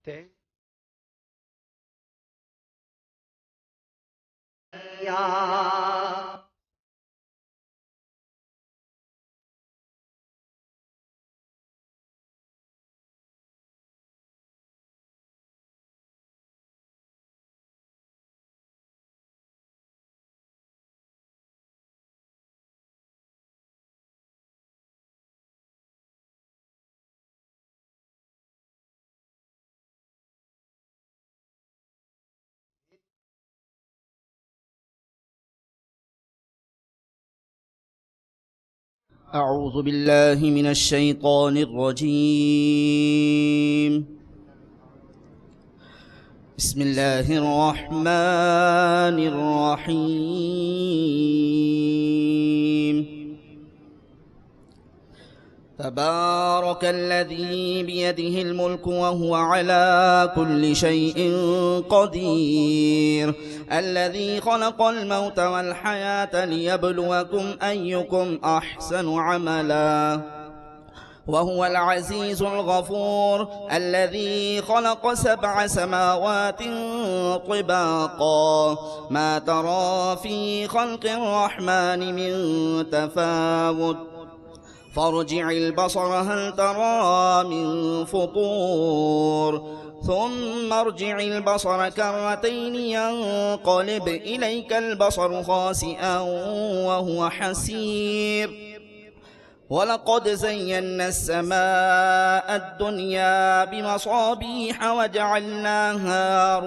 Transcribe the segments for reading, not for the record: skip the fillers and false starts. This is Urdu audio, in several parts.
تے أعوذ بالله من الشيطان الرجيم. بسم الله الرحمن الرحيم. تبارك الذي بيده الملك وهو على كل شيء قدير، الذي خلق الموت والحياة ليبلوكم أيكم أحسن عملا، وهو العزيز الغفور، الذي خلق 7 سماوات طباقا، ما ترى في خلق الرحمن من تفاوت، فارجع البصر هل ترى من فطور، ثم ارجع البصر كرتين ينقلب إليك البصر خاسئا وهو حسير، ولقد زينا السماء الدنيا بمصابيح وجعلناها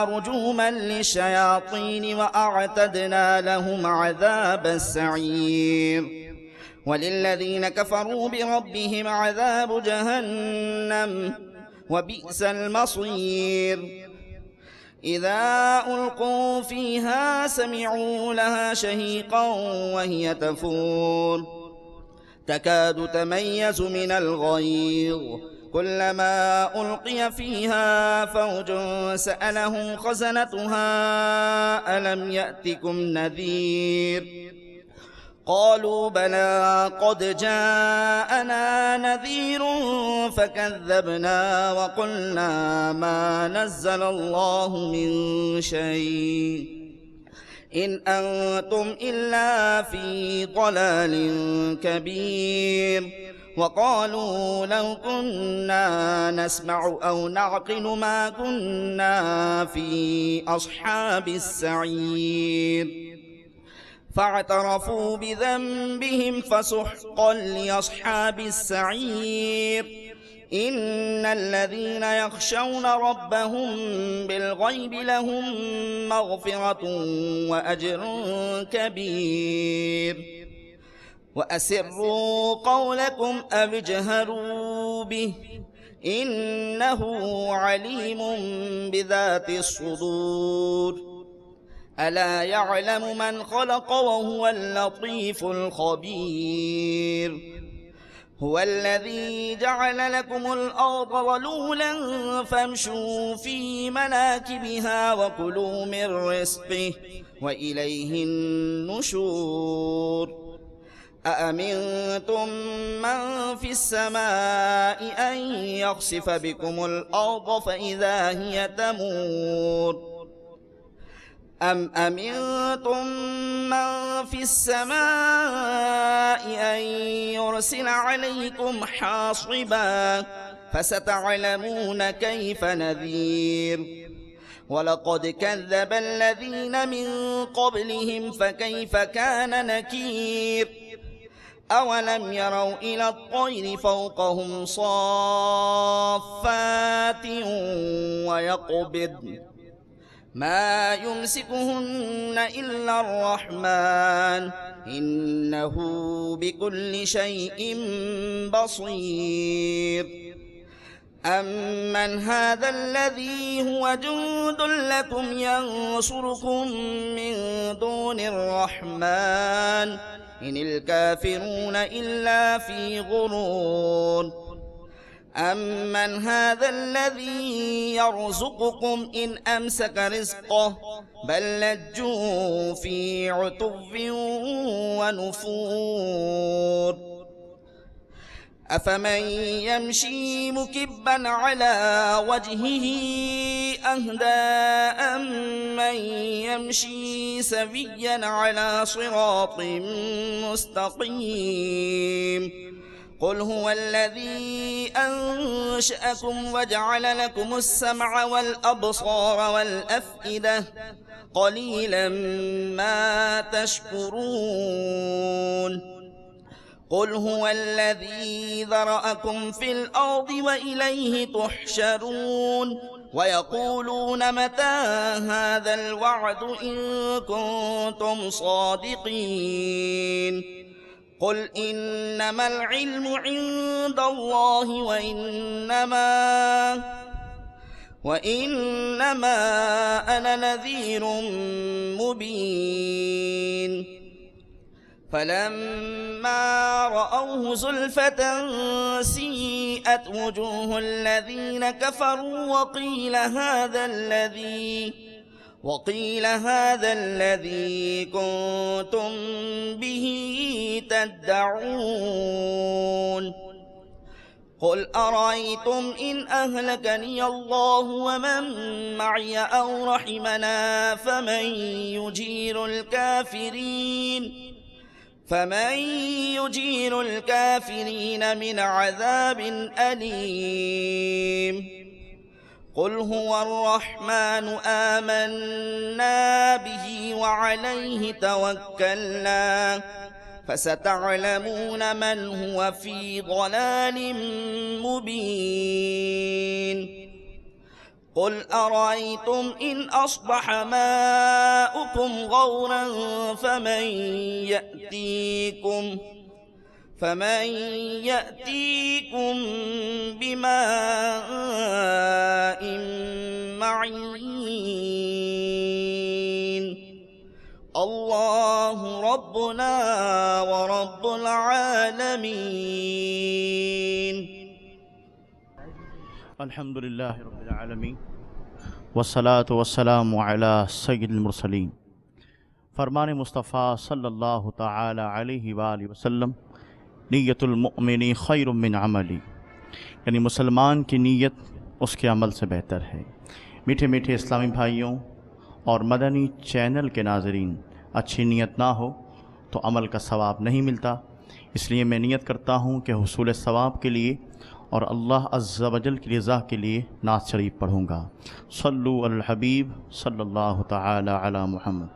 رجوما للشياطين وأعتدنا لهم عذاب السعير، وللذين كفروا بربهم عذاب جهنم وبئس المصير. إذا ألقوا فيها سمعوا لها شهيقا وهي تفور، تكاد تميز من الغيظ، كلما ألقي فيها فوج سألهم خزنتها ألم يأتكم نذير، قالوا بلى قد جاءنا نذير فكذبنا وقلنا ما نزل الله من شيء إن أنتم إلا في ضلال كبير، وقالوا لو كنا نسمع أو نعقل ما كنا في أصحاب السعير، فاعترفوا بذنبهم فسحقا لأصحاب السعير. إن الذين يخشون ربهم بالغيب لهم مغفرة وأجر كبير، وأسروا قولكم أو اجهروا به إنه عليم بذات الصدور. ألا يعلم من خلق وهو اللطيف الخبير. هو الذي جعل لكم الأرض ذلولا فامشوا في مناكبها وكلوا من رزقه وإليه النشور. أأمنتم من في السماء أن يخسف بكم الأرض فإذا هي تمور، أم أمنتم من في السماء أن يرسل عليكم حاصبا فستعلمون كيف نذير. ولقد كذب الذين من قبلهم فكيف كان نكير. أولم يروا إلى الطير فوقهم صافات ويقبضن ما يمسكهن إلا الرحمن إنه بكل شيء بصير. أمن هذا الذي هو جند لكم ينصركم من دون الرحمن إن الكافرون إلا في غرور. أمن هذا الذي يرزقكم إن أمسك رزقه بل لجوا في عتو ونفور. أفمن يمشي مكبا على وجهه أهدى أمن يمشي سويا على صراط مستقيم قل هو الذي أنشأكم وجعل لكم السمع والأبصار والأفئدة قليلا ما تشكرون قل هو الذي ذرأكم في الأرض وإليه تحشرون ويقولون متى هذا الوعد إن كنتم صادقين قل إنما العلم عند الله وإنما أنا نذير مبين فلما رأوه زلفة سيئت وجوه الذين كفروا وقيل هذا الذي كنتم به تدعون قل أرأيتم إن أهلكني الله ومن معي أو رحمنا فمن يجير الكافرين من عذاب أليم قل هو الرحمن آمنا به وعليه توكلنا فستعلمون من هو في ضلال مبين قل أرأيتم إن أصبح ماؤكم غورا فمن يأتيكم بماء معين الله ربنا ورب العالمين الحمد للہ رب العالمین والصلاة والسلام علی سید المرسلین۔ فرمان مصطفیٰ صلی اللہ تعالی علیہ وآلہ وسلم، نیت المؤمن خیر من عملی، یعنی مسلمان کی نیت اس کے عمل سے بہتر ہے۔ میٹھے میٹھے اسلامی بھائیوں اور مدنی چینل کے ناظرین، اچھی نیت نہ ہو تو عمل کا ثواب نہیں ملتا، اس لیے میں نیت کرتا ہوں کہ حصول ثواب کے لیے اور اللہ عز و جل کی رضا کے لیے نعت شریف پڑھوں گا۔ صلو علی الحبیب صلی اللہ تعالی علی محمد۔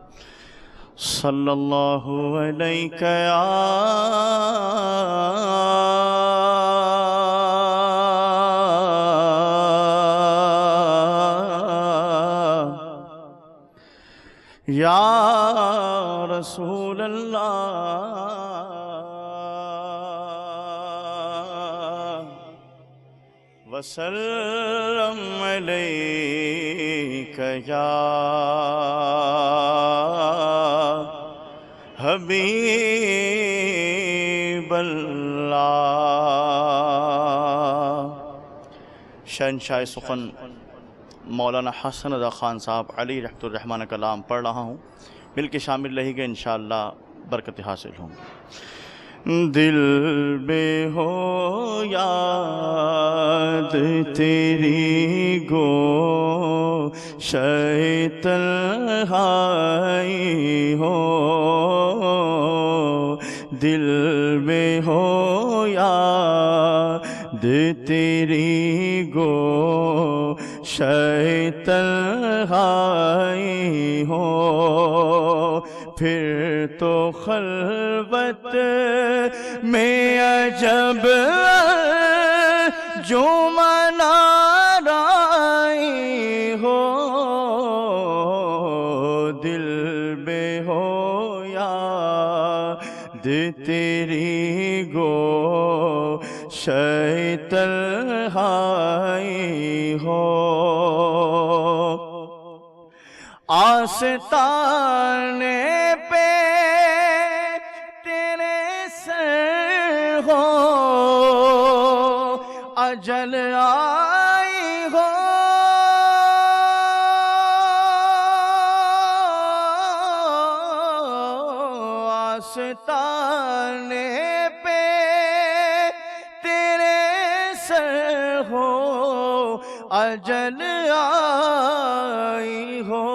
صلی اللہ علیک یا رسول اللہ، وسلم علیک یا حبیب اللہ۔ شہنشاہ سخن مولانا حسن رضا خان صاحب علی رحمۃ الرحمٰن کا کلام پڑھ رہا ہوں، مل کے شامل رہی گے، انشاءاللہ برکت حاصل ہوں گی۔ دل بے ہو یاد تیری گو تنہائی ہو، دل میں ہو یاد تیری گو تنہائی ہو، پھر تو خلوت میں عجب جو منارائی ہو، دل بے ہو یاد تیری گو تنہائی ہو، آستانے پہ تیرے سر ہو اجل آئی ہو، آستانے پہ سر ہو اجل آئی ہو،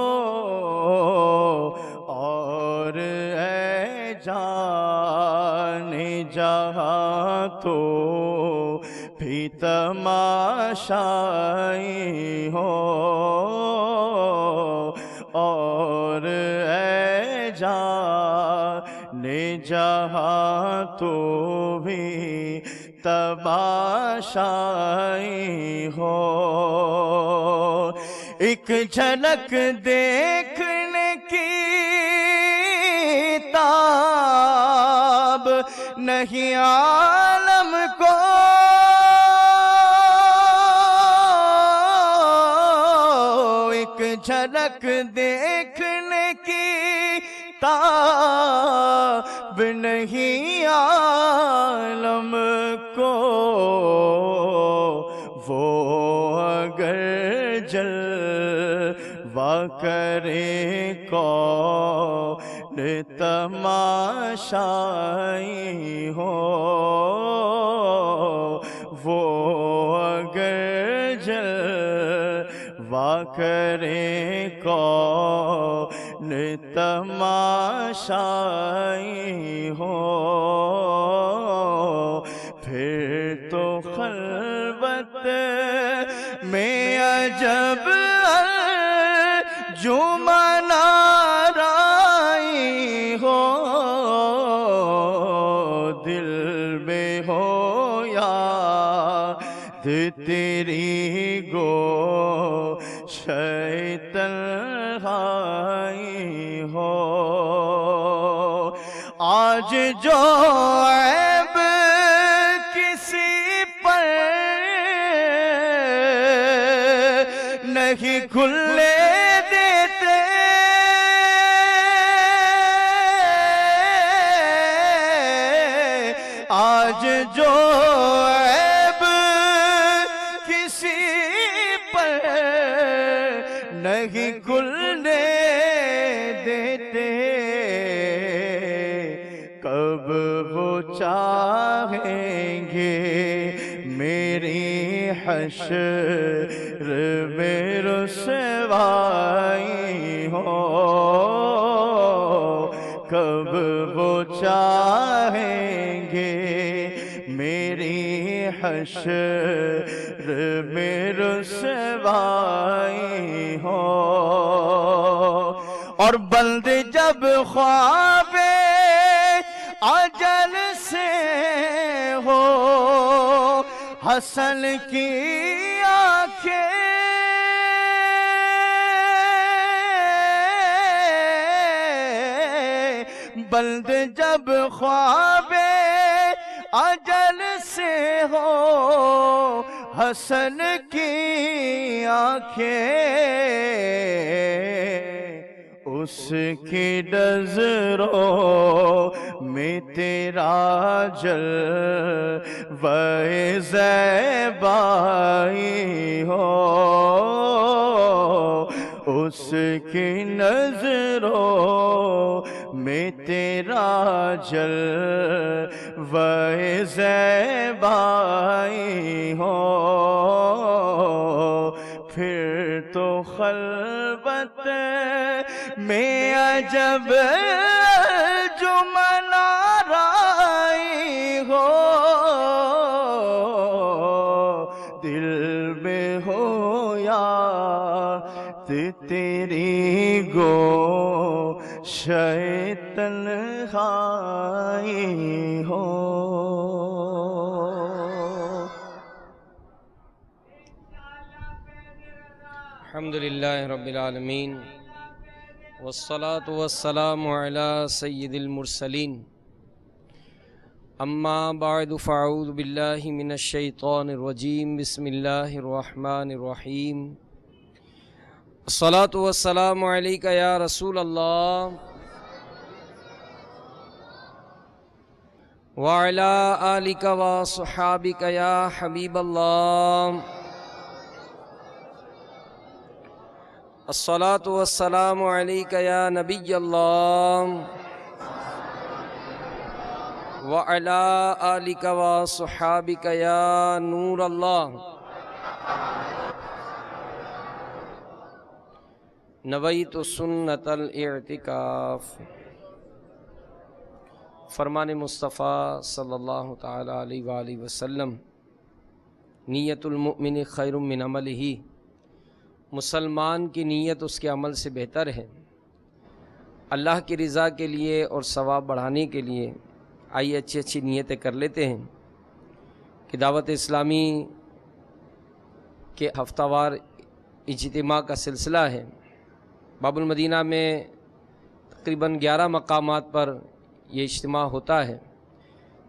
اور اے جان جہاں تو بھی تماشائی ہو، اور اے جان جہاں تو بھی تماشائی ہو۔ ایک جھلک دیکھنے کی تاب نہیں عالم کو، ایک جھلک دیکھنے کی تاب نہیں عالم کو، وہ اگر جلوہ کرے کون تماشائی ہو، وہ اگر جلوہ کرے کون تماشائی ہو، پھر تو خلوت میں عجب انجمن آرائی ہو، دل میں ہو یاد تیری گوشۂ تنہائی ہو، آج جو عیب کسی پر نہیں کھلنے دیتے، آج جو عیب کسی پر نہیں کھلنے دیتے، کب وہ چاہیں گے میری حشر میں رسوائی ہو، کب وہ چاہیں گے میری حشر میں رسوائی ہو، اور بندے جب خواب اجل سے ہو حسن کی آنکھیں، بندے جب خواب اجل سے ہو حسن کی آنکھیں، اس کی نظروں میں تیرا جلوہ زیبائی ہو، اس کی نظروں میں تیرا جلوہ زیبائی ہو، پھر تو خلوت میں عجب انجمن آرائی ہو، دل میں ہو یاد تیری گوشۂ تنہائی ہو۔ الحمدللہ رب العالمین، والصلاة والسلام علی سید المرسلین، اما بعد فاعوذ باللہ من الشیطان الرجیم، بسم اللہ الرحمن الرحیم، الصلاة والسلام علیک یا رسول اللہ وعلی آلک وصحابک یا حبیب اللہ، الصلاة والسلام علیک یا نبی اللہ وعلی آلک وصحابک یا نور اللہ نویت سنت الاعتکاف۔ فرمان مصطفیٰ صلی اللہ تعالی علیہ وآلہ وسلم، نیت المؤمن خیر من عملہ، مسلمان کی نیت اس کے عمل سے بہتر ہے۔ اللہ کی رضا کے لیے اور ثواب بڑھانے کے لیے آئیے اچھی اچھی نیتیں کر لیتے ہیں کہ دعوت اسلامی کے ہفتہ وار اجتماع کا سلسلہ ہے۔ باب المدینہ میں تقریباً 11 مقامات پر یہ اجتماع ہوتا ہے،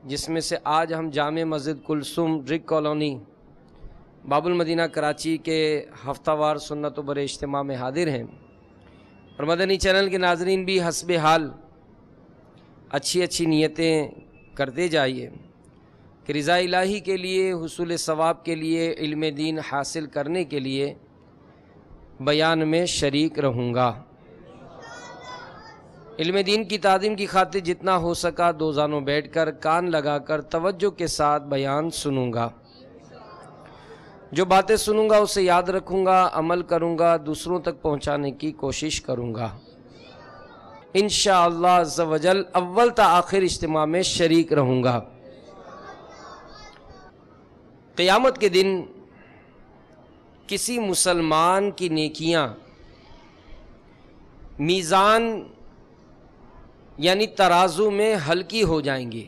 جس میں سے آج ہم جامع مسجد کلثوم ڈرگ کالونی باب المدینہ کراچی کے ہفتہ وار سنت و برے اجتماع میں حاضر ہیں، اور مدنی چینل کے ناظرین بھی حسب حال اچھی اچھی نیتیں کرتے جائیے کہ رضا الہی کے لیے، حصول ثواب کے لیے، علم دین حاصل کرنے کے لیے بیان میں شریک رہوں گا۔ علم دین کی تعظیم کی خاطر جتنا ہو سکا دو زانوں بیٹھ کر کان لگا کر توجہ کے ساتھ بیان سنوں گا۔ جو باتیں سنوں گا اسے یاد رکھوں گا، عمل کروں گا، دوسروں تک پہنچانے کی کوشش کروں گا۔ انشاءاللہ عز و جل اول تا آخر اجتماع میں شریک رہوں گا۔ قیامت کے دن کسی مسلمان کی نیکیاں میزان یعنی ترازو میں ہلکی ہو جائیں گی،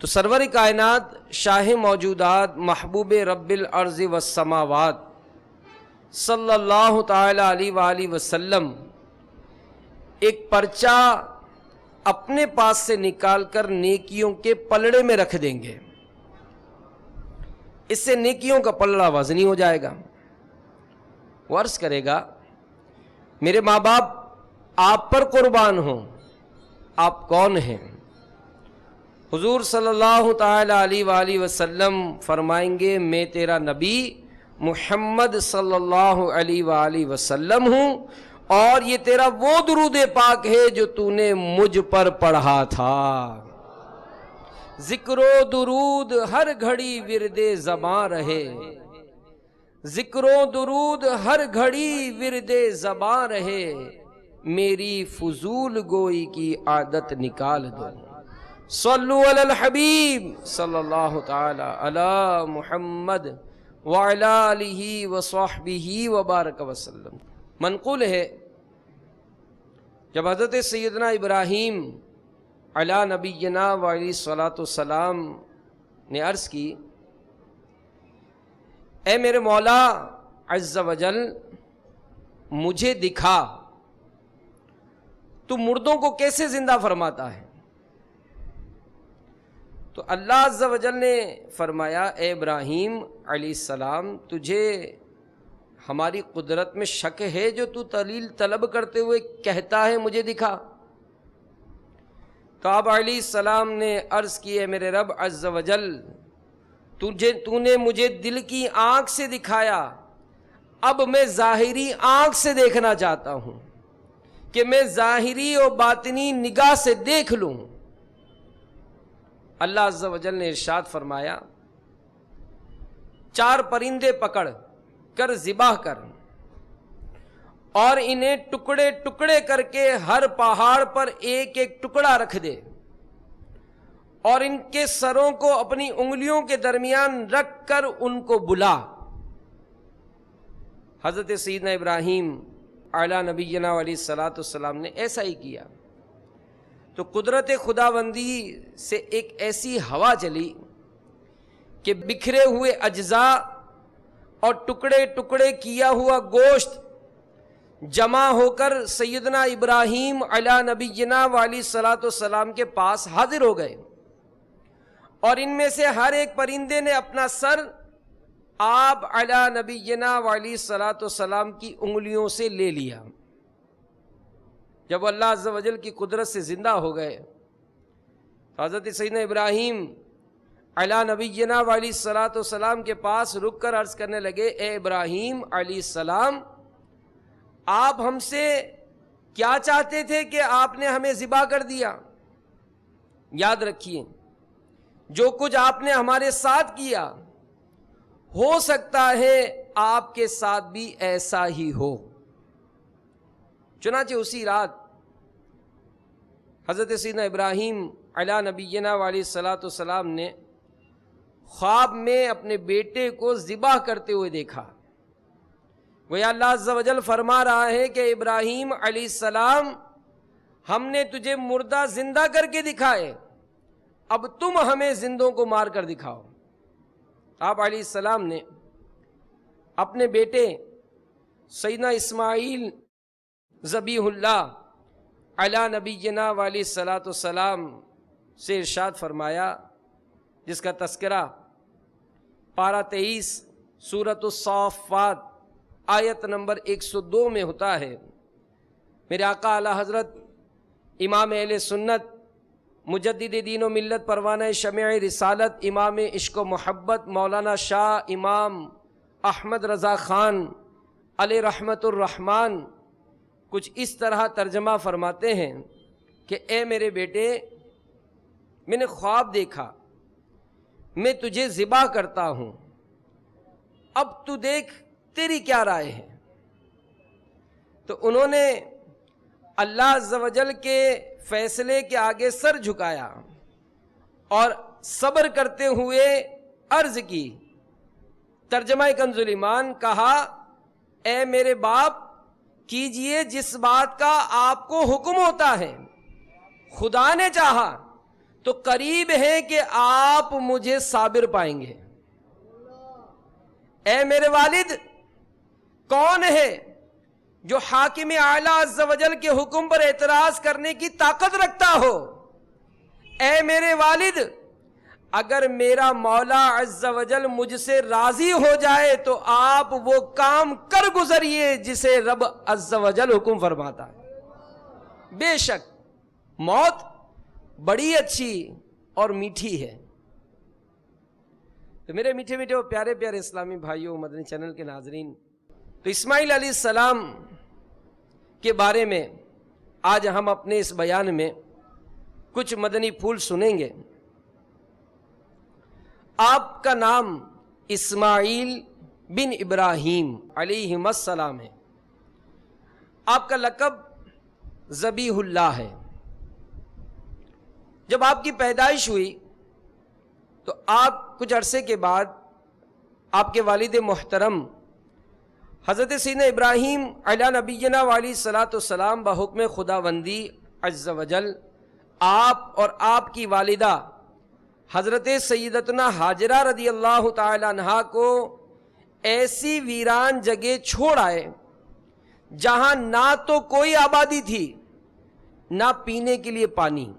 تو سرور کائنات، شاہ موجودات، محبوب رب الارض والسماوات صلی اللہ تعالی علیہ وآلہ وسلم ایک پرچہ اپنے پاس سے نکال کر نیکیوں کے پلڑے میں رکھ دیں گے۔ اس سے نیکیوں کا پلڑا وزنی ہو جائے گا۔ وہ عرض کرے گا میرے ماں باپ آپ پر قربان ہوں، آپ کون ہیں؟ حضور صلی اللہ تعالی علیہ وآلہ وسلم فرمائیں گے میں تیرا نبی محمد صلی اللہ علیہ وآلہ وسلم ہوں، اور یہ تیرا وہ درود پاک ہے جو تو نے مجھ پر پڑھا تھا۔ ذکر و درود ہر گھڑی ورد زباں رہے، ذکر و درود ہر گھڑی ورد زباں رہے، میری فضول گوئی کی عادت نکال دو۔ صلو علی الحبیب صلی اللہ تعالی علی محمد وعلی آلہ وصحبہ وبارک وسلم۔ منقول ہے جب حضرت سیدنا ابراہیم علی نبینا وعلیہ الصلاۃ والسلام نے عرض کی اے میرے مولا عز و جل مجھے دکھا تو مردوں کو کیسے زندہ فرماتا ہے؟ تو اللہ عز و جل نے فرمایا اے ابراہیم علیہ السلام تجھے ہماری قدرت میں شک ہے جو تو دلیل طلب کرتے ہوئے کہتا ہے مجھے دکھا؟ تو آپ علیہ السلام نے عرض کی ہے میرے رب عز و جل تو نے مجھے دل کی آنکھ سے دکھایا، اب میں ظاہری آنکھ سے دیکھنا چاہتا ہوں کہ میں ظاہری اور باطنی نگاہ سے دیکھ لوں۔ اللہ عز و جل نے ارشاد فرمایا 4 پرندے پکڑ کر ذبح کر اور انہیں ٹکڑے ٹکڑے کر کے ہر پہاڑ پر ایک ایک ٹکڑا رکھ دے، اور ان کے سروں کو اپنی انگلیوں کے درمیان رکھ کر ان کو بلا۔ حضرت سیدنا ابراہیم اعلیٰ نبینا علیہ الصلاۃ والسلام نے ایسا ہی کیا۔ تو قدرت خداوندی سے ایک ایسی ہوا چلی کہ بکھرے ہوئے اجزاء اور ٹکڑے ٹکڑے کیا ہوا گوشت جمع ہو کر سیدنا ابراہیم علیٰ نبینا علیہ الصلاۃ والسلام کے پاس حاضر ہو گئے، اور ان میں سے ہر ایک پرندے نے اپنا سر آپ علیٰ نبینا علیہ الصلاۃ والسلام کی انگلیوں سے لے لیا۔ جب اللہ عز و جل کی قدرت سے زندہ ہو گئے، حضرت سیدنا ابراہیم علیٰ نبینا علیہ الصلاۃ والسلام کے پاس رک کر عرض کرنے لگے اے ابراہیم علیہ السلام آپ ہم سے کیا چاہتے تھے کہ آپ نے ہمیں ذبح کر دیا؟ یاد رکھیے جو کچھ آپ نے ہمارے ساتھ کیا ہو سکتا ہے آپ کے ساتھ بھی ایسا ہی ہو. چنانچہ اسی رات حضرت سیدنا ابراہیم علی نبینا علیہ الصلوۃ والسلام نے خواب میں اپنے بیٹے کو ذبح کرتے ہوئے دیکھا. گویا اللہ عز و جل فرما رہا ہے کہ ابراہیم علیہ السلام ہم نے تجھے مردہ زندہ کر کے دکھائے، اب تم ہمیں زندوں کو مار کر دکھاؤ. آپ علیہ السلام نے اپنے بیٹے سیدنا اسماعیل ذبیح اللہ علی نبینا علیہ الصلوۃ والسلام سے ارشاد فرمایا، جس کا تذکرہ پارہ 23 سورۃ الصافات آیت نمبر 102 میں ہوتا ہے. میرے آقا اعلی حضرت امام اہل سنت مجدد دین و ملت پروانہ شمع رسالت امام عشق و محبت مولانا شاہ امام احمد رضا خان علیہ رحمت الرحمن کچھ اس طرح ترجمہ فرماتے ہیں کہ اے میرے بیٹے، میں نے خواب دیکھا، میں تجھے ذبح کرتا ہوں، اب تو دیکھ تیری کیا رائے ہے. تو انہوں نے اللہ عز و جل کے فیصلے کے آگے سر جھکایا اور صبر کرتے ہوئے عرض کی. ترجمہ کنز الایمان کہا، اے میرے باپ، کیجئے جس بات کا آپ کو حکم ہوتا ہے، خدا نے چاہا تو قریب ہے کہ آپ مجھے صابر پائیں گے. اے میرے والد، کون ہے جو حاکم اعلیٰ عز و جل کے حکم پر اعتراض کرنے کی طاقت رکھتا ہو؟ اے میرے والد، اگر میرا مولا عز و جل مجھ سے راضی ہو جائے تو آپ وہ کام کر گزریے جسے رب عز و جل حکم فرماتا ہے. بے شک موت بڑی اچھی اور میٹھی ہے. تو میرے میٹھے میٹھے اور پیارے پیارے اسلامی بھائیوں، مدنی چینل کے ناظرین، تو اسماعیل علیہ السلام کے بارے میں آج ہم اپنے اس بیان میں کچھ مدنی پھول سنیں گے. آپ کا نام اسماعیل بن ابراہیم علیہ السلام ہے. آپ کا لقب ذبیح اللہ ہے. جب آپ کی پیدائش ہوئی تو آپ کچھ عرصے کے بعد آپ کے والد محترم حضرت سیدنا ابراہیم علی نبینا علیہ الصلوۃ والسلام بحکم خداوندی عز و جل آپ اور آپ کی والدہ حضرت سیدتنا ہاجرہ رضی اللہ تعالی عنہا کو ایسی ویران جگہ چھوڑ آئے جہاں نہ تو کوئی آبادی تھی نہ پینے کے لیے پانی.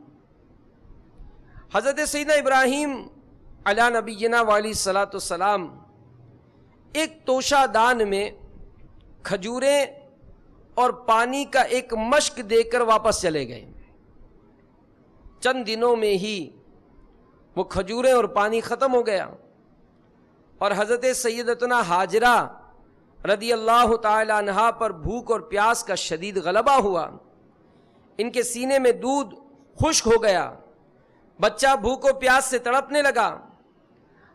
حضرت سیدنا ابراہیم علی نبینا علیہ الصلوۃ والسلام ایک توشہ دان میں کھجوریں اور پانی کا ایک مشک دے کر واپس چلے گئے. چند دنوں میں ہی وہ کھجوریں اور پانی ختم ہو گیا اور حضرت سیدتنا ہاجرہ رضی اللہ تعالی عنہا پر بھوک اور پیاس کا شدید غلبہ ہوا. ان کے سینے میں دودھ خشک ہو گیا، بچہ بھوک و پیاس سے تڑپنے لگا.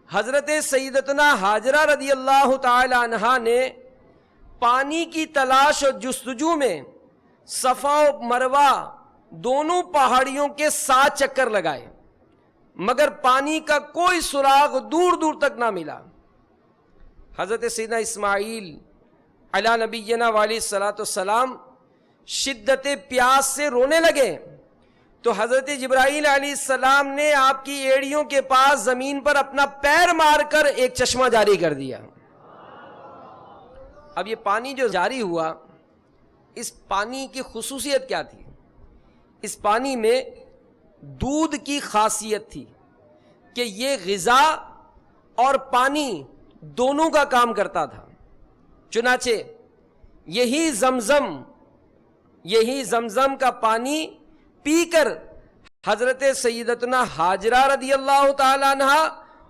حضرت سیدتنا ہاجرہ رضی اللہ تعالی عنہا نے پانی کی تلاش اور جستجو میں صفا و مروہ دونوں پہاڑیوں کے 7 چکر لگائے، مگر پانی کا کوئی سراغ دور دور تک نہ ملا. حضرت سیدنا اسماعیل علی نبینا علیہ الصلوۃ والسلام شدت پیاس سے رونے لگے تو حضرت جبرائیل علیہ السلام نے آپ کی ایڑیوں کے پاس زمین پر اپنا پیر مار کر ایک چشمہ جاری کر دیا. اب یہ پانی جو جاری ہوا، اس پانی کی خصوصیت کیا تھی؟ اس پانی میں دودھ کی خاصیت تھی کہ یہ غذا اور پانی دونوں کا کام کرتا تھا. چنانچہ یہی زمزم کا پانی پی کر حضرت سیدتنا ہاجرہ رضی اللہ تعالی عنہا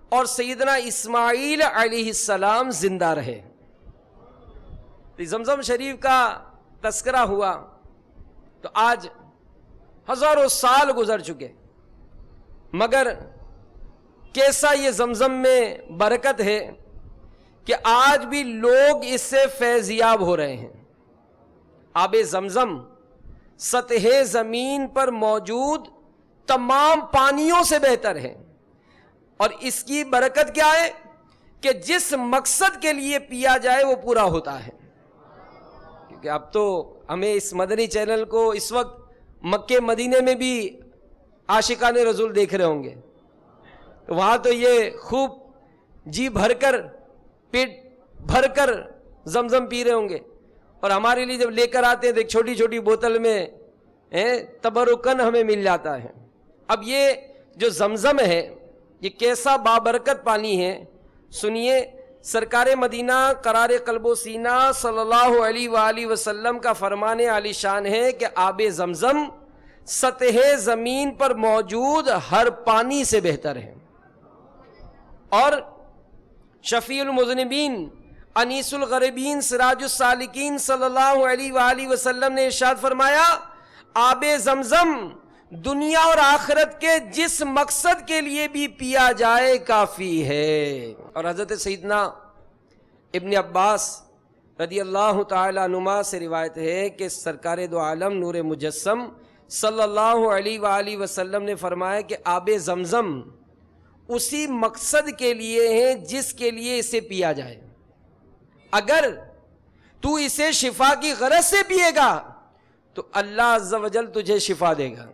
اور سیدنا اسماعیل علیہ السلام زندہ رہے. زمزم شریف کا تذکرہ ہوا تو آج ہزاروں سال گزر چکے مگر کیسا یہ زمزم میں برکت ہے کہ آج بھی لوگ اس سے فیضیاب ہو رہے ہیں۔ آب زمزم سطح زمین پر موجود تمام پانیوں سے بہتر ہے، اور اس کی برکت کیا ہے کہ جس مقصد کے لیے پیا جائے وہ پورا ہوتا ہے۔ کیونکہ اب تو ہمیں اس مدنی چینل کو اس وقت مکے مدینے میں بھی عاشقان رسول دیکھ رہے ہوں گے، وہاں تو یہ خوب جی بھر کر پیٹ بھر کر زمزم پی رہے ہوں گے، اور ہمارے لیے جب لے کر آتے ہیں تو ایک چھوٹی چھوٹی بوتل میں تبرکن ہمیں مل جاتا ہے۔ اب یہ جو زمزم ہے یہ کیسا بابرکت پانی ہے، سنیے سرکار مدینہ قرار قلب و سینہ صلی اللہ علیہ وآلہ وسلم کا فرمان عالی شان ہے کہ آب زمزم سطح زمین پر موجود ہر پانی سے بہتر ہے۔ اور شفیع المذنبین انیس الغریبین سراج السالکین صلی اللہ علیہ وآلہ وسلم نے ارشاد فرمایا، آب زمزم دنیا اور آخرت کے جس مقصد کے لیے بھی پیا جائے کافی ہے۔ اور حضرت سیدنا ابن عباس رضی اللہ تعالی عنہما سے روایت ہے کہ سرکار دو عالم نور مجسم صلی اللہ علیہ وآلہ وسلم نے فرمایا کہ آب زمزم اسی مقصد کے لیے ہے جس کے لیے اسے پیا جائے۔ اگر تو اسے شفا کی غرض سے پیے گا تو اللہ عز و جل تجھے شفا دے گا،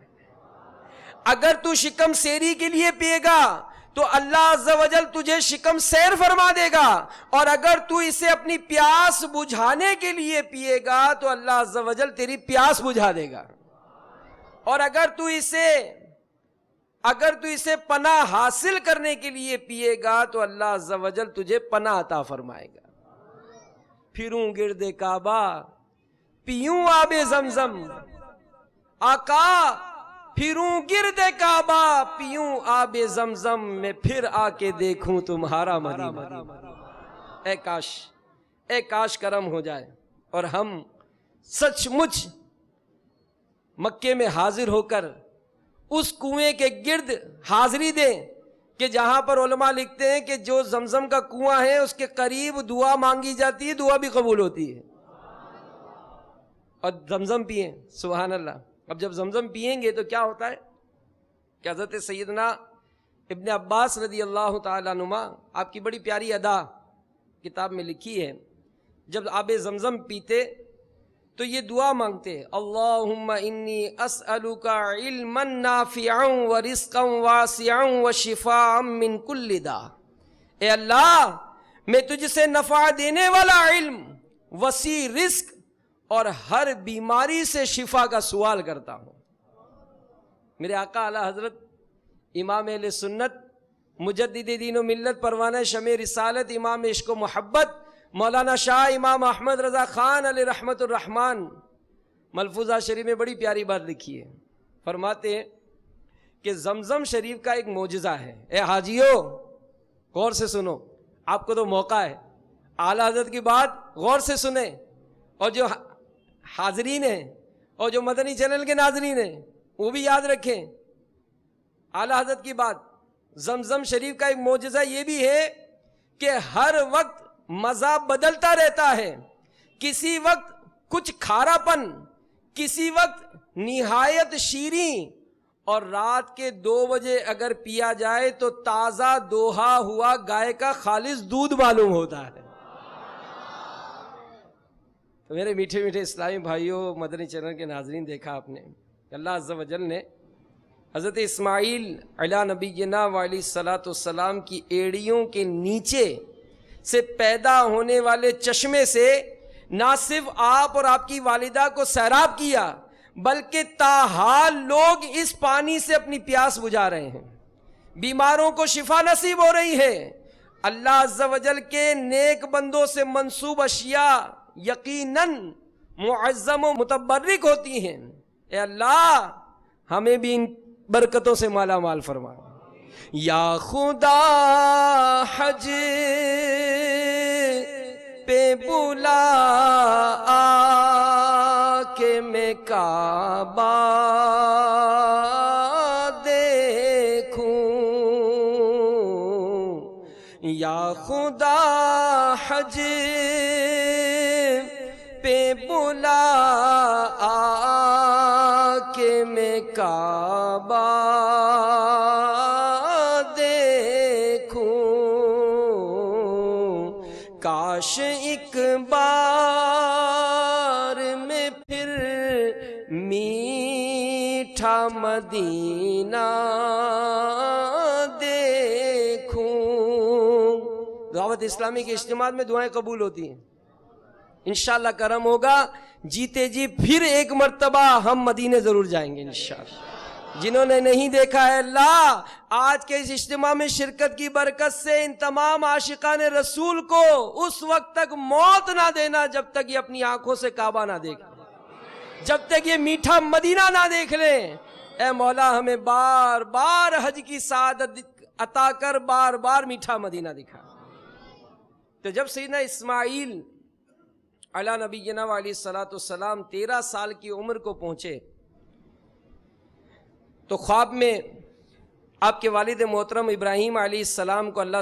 اگر تو شکم سیری کے لیے پیے گا تو اللہ عز و جل تجھے شکم سیر فرما دے گا، اور اگر تو اسے اپنی پیاس بجھانے کے لیے پیے گا تو اللہ عز و جل تیری پیاس بجھا دے گا، اور اگر تو اسے پناہ حاصل کرنے کے لیے پیے گا تو اللہ عز و جل تجھے پناہ عطا فرمائے گا۔ پھروں گرد کعبہ پیوں آب زمزم، آقا پھروں گرد کعبہ پیوں آب زمزم، میں پھر آ کے دیکھوں تمہارا مدینہ۔ اے کاش کرم ہو جائے اور ہم سچ مچ مکے میں حاضر ہو کر اس کنویں کے گرد حاضری دیں کہ جہاں پر علماء لکھتے ہیں کہ جو زمزم کا کنواں ہے اس کے قریب دعا مانگی جاتی ہے، دعا بھی قبول ہوتی ہے، اور زمزم پئیں۔ سبحان اللہ۔ اب جب زمزم پئیں گے تو کیا ہوتا ہے کہ حضرت سیدنا ابن عباس رضی اللہ تعالیٰ عنہما، آپ کی بڑی پیاری ادا کتاب میں لکھی ہے، جب آب زمزم پیتے تو یہ دعا مانگتے، اللہم انی اسألک علما نافعا ورزقا واسعا وشفاء من کل داء۔ اے اللہ میں تجھ سے نفع دینے والا علم، وسیع رزق اور ہر بیماری سے شفا کا سوال کرتا ہوں۔ میرے آقا اعلیٰ حضرت امام اہل سنت مجدد دین و ملت پروانہ شمع رسالت امام عشق و محبت مولانا شاہ امام احمد رضا خان علیہ رحمت الرحمن ملفوظہ شریف میں بڑی پیاری بات لکھی ہے، فرماتے ہیں کہ زمزم شریف کا ایک معجزہ ہے۔ اے حاجیو غور سے سنو، آپ کو تو موقع ہے، اعلیٰ حضرت کی بات غور سے سنیں، اور جو حاضرین ہیں اور جو مدنی چینل کے ناظرین ہیں وہ بھی یاد رکھیں اعلیٰ حضرت کی بات۔ زمزم شریف کا ایک معجزہ یہ بھی ہے کہ ہر وقت مزہ بدلتا رہتا ہے، کسی وقت کچھ کھارا پن، کسی وقت نہایت شیریں، اور رات کے 2 بجے اگر پیا جائے تو تازہ دوہا ہوا گائے کا خالص دودھ معلوم ہوتا ہے۔ تو میرے میٹھے میٹھے اسلامی بھائیوں، مدنی چینل کے ناظرین، دیکھا آپ نے اللہ عز و جل نے حضرت اسماعیل علیہ نبینا علیہ الصلاۃ والسلام کی ایڑیوں کے نیچے سے پیدا ہونے والے چشمے سے نہ صرف آپ اور آپ کی والدہ کو سیراب کیا، بلکہ تاحال لوگ اس پانی سے اپنی پیاس بجھا رہے ہیں، بیماروں کو شفا نصیب ہو رہی ہے۔ اللہ عز و جل کے نیک بندوں سے منسوب اشیاء یقیناً معظم و متبرک ہوتی ہیں۔ اے اللہ ہمیں بھی ان برکتوں سے مالا مال فرما۔ یا خدا حج پہ بلا آ کے میں کعبہ دیکھوں، یا خدا حج پہ بلا آ کے میں کعبہ دیکھوں، کاش ایک بار میں پھر میٹھا مدینہ دیکھوں۔ دعوت اسلامی کے اجتماع میں دعائیں قبول ہوتی ہیں، انشاءاللہ کرم ہوگا، جیتے جی پھر ایک مرتبہ ہم مدینے ضرور جائیں گے انشاءاللہ۔ جنہوں نے نہیں دیکھا ہے اللہ، آج کے اس اجتماع میں شرکت کی برکت سے ان تمام عاشقان رسول کو اس وقت تک موت نہ دینا جب تک یہ اپنی آنکھوں سے کعبہ نہ دیکھ لیں، جب تک یہ میٹھا مدینہ نہ دیکھ لیں۔ اے مولا ہمیں بار بار حج کی سعادت عطا کر، بار بار میٹھا مدینہ دکھا۔ تو جب سیدنا اسماعیل علی نبینا علیہ الصلوۃ والسلام 13 سال کی عمر کو پہنچے تو خواب میں آپ کے والد محترم ابراہیم علیہ السلام کو اللہ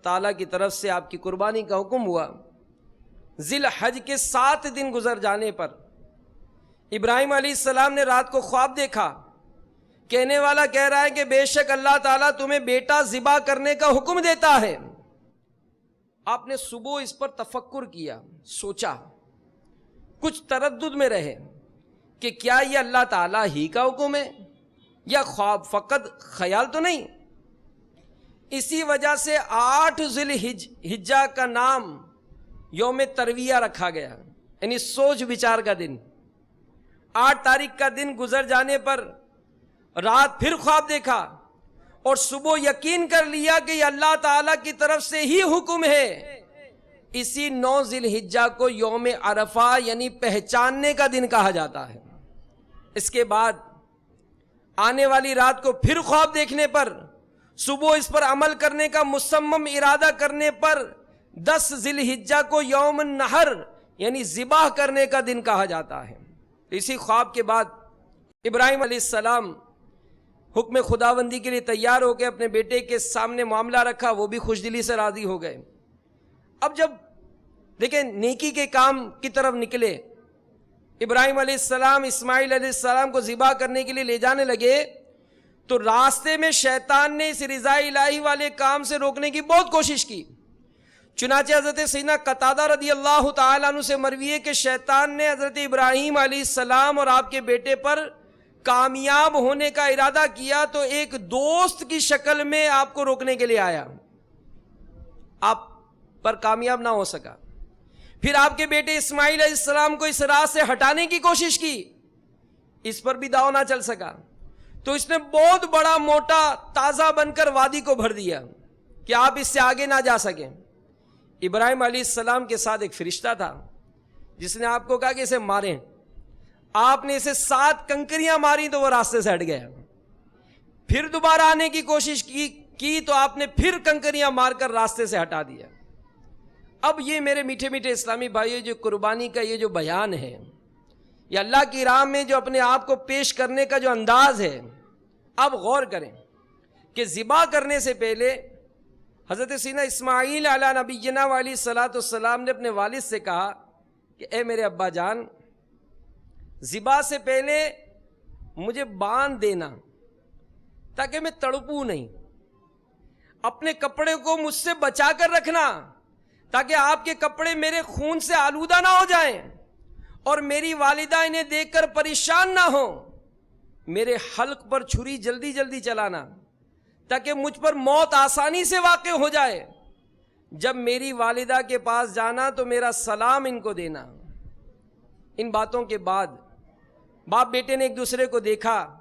تعالیٰ کی طرف سے آپ کی قربانی کا حکم ہوا۔ ذی الحج کے 7 دن گزر جانے پر ابراہیم علیہ السلام نے رات کو خواب دیکھا، کہنے والا کہہ رہا ہے کہ بے شک اللہ تعالیٰ تمہیں بیٹا ذبح کرنے کا حکم دیتا ہے۔ آپ نے صبح اس پر تفکر کیا، سوچا، کچھ تردد میں رہے کہ کیا یہ اللہ تعالیٰ ہی کا حکم ہے یا خواب فقط خیال تو نہیں۔ اسی وجہ سے 8 ذی الحجہ کا نام یوم ترویہ رکھا گیا، یعنی سوچ بچار کا دن۔ 8 تاریخ کا دن گزر جانے پر رات پھر خواب دیکھا اور صبح یقین کر لیا کہ یہ اللہ تعالیٰ کی طرف سے ہی حکم ہے۔ اسی 9 ذی الحجہ کو یوم عرفہ یعنی پہچاننے کا دن کہا جاتا ہے۔ اس کے بعد آنے والی رات کو پھر خواب دیکھنے پر، صبح اس پر عمل کرنے کا مصمم ارادہ کرنے پر 10 ذی الحجہ کو یوم النحر یعنی ذبح کرنے کا دن کہا جاتا ہے۔ اسی خواب کے بعد ابراہیم علیہ السلام حکم خداوندی کے لیے تیار ہو کے اپنے بیٹے کے سامنے معاملہ رکھا، وہ بھی خوش دلی سے راضی ہو گئے۔ اب جب دیکھیں نیکی کے کام کی طرف نکلے، ابراہیم علیہ السلام اسماعیل علیہ السلام کو ذبح کرنے کے لیے لے جانے لگے تو راستے میں شیطان نے اس رضا الہی والے کام سے روکنے کی بہت کوشش کی۔ چنانچہ حضرت سیدنا قتادہ رضی اللہ تعالیٰ عنہ سے مروی ہے کہ شیطان نے حضرت ابراہیم علیہ السلام اور آپ کے بیٹے پر کامیاب ہونے کا ارادہ کیا تو ایک دوست کی شکل میں آپ کو روکنے کے لیے آیا، آپ پر کامیاب نہ ہو سکا۔ پھر آپ کے بیٹے اسماعیل علیہ السلام کو اس راہ سے ہٹانے کی کوشش کی، اس پر بھی داؤ نہ چل سکا، تو اس نے بہت بڑا موٹا تازہ بن کر وادی کو بھر دیا کہ آپ اس سے آگے نہ جا سکیں۔ ابراہیم علیہ السلام کے ساتھ ایک فرشتہ تھا جس نے آپ کو کہا کہ اسے ماریں۔ آپ نے اسے 7 کنکریاں ماری تو وہ راستے سے ہٹ گیا۔ پھر دوبارہ آنے کی کوشش کی تو آپ نے پھر کنکریاں مار کر راستے سے ہٹا دیا۔ اب یہ میرے میٹھے میٹھے اسلامی بھائیو، جو قربانی کا یہ جو بیان ہے، یہ اللہ کی راہ میں جو اپنے آپ کو پیش کرنے کا جو انداز ہے، اب غور کریں کہ ذبح کرنے سے پہلے حضرت سیدنا اسماعیل علیہ نبینا علیہ الصلوۃ والسلام نے اپنے والد سے کہا کہ اے میرے ابا جان، ذبح سے پہلے مجھے باندھ دینا تاکہ میں تڑپوں نہیں، اپنے کپڑے کو مجھ سے بچا کر رکھنا تاکہ آپ کے کپڑے میرے خون سے آلودہ نہ ہو جائیں اور میری والدہ انہیں دیکھ کر پریشان نہ ہو۔ میرے حلق پر چھری جلدی جلدی چلانا تاکہ مجھ پر موت آسانی سے واقع ہو جائے۔ جب میری والدہ کے پاس جانا تو میرا سلام ان کو دینا۔ ان باتوں کے بعد باپ بیٹے نے ایک دوسرے کو دیکھا،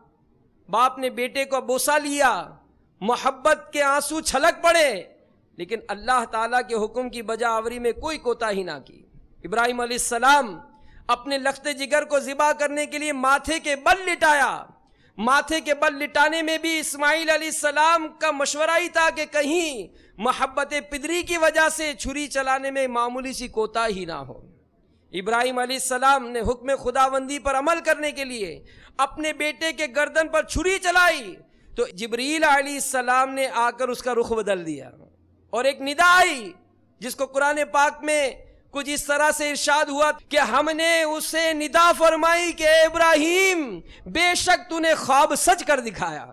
باپ نے بیٹے کو بوسہ لیا، محبت کے آنسو چھلک پڑے، لیکن اللہ تعالیٰ کے حکم کی بجا آوری میں کوئی کوتاہی نہ کی۔ ابراہیم علیہ السلام اپنے لخت جگر کو ذبح کرنے کے لیے ماتھے کے بل لٹایا۔ ماتھے کے بل لٹانے میں بھی اسماعیل علیہ السلام کا مشورہ ہی تھا کہ کہیں محبت پدری کی وجہ سے چھری چلانے میں معمولی سی کوتاہی نہ ہو۔ ابراہیم علیہ السلام نے حکم خداوندی پر عمل کرنے کے لیے اپنے بیٹے کے گردن پر چھری چلائی تو جبریل علیہ السلام نے آ کر اس کا رخ بدل دیا۔ اور ایک ندا آئی جس کو قرآن پاک میں کچھ اس طرح سے ارشاد ہوا کہ ہم نے اسے ندا فرمائی کہ اے ابراہیم بے شک تو نے خواب سچ کر دکھایا،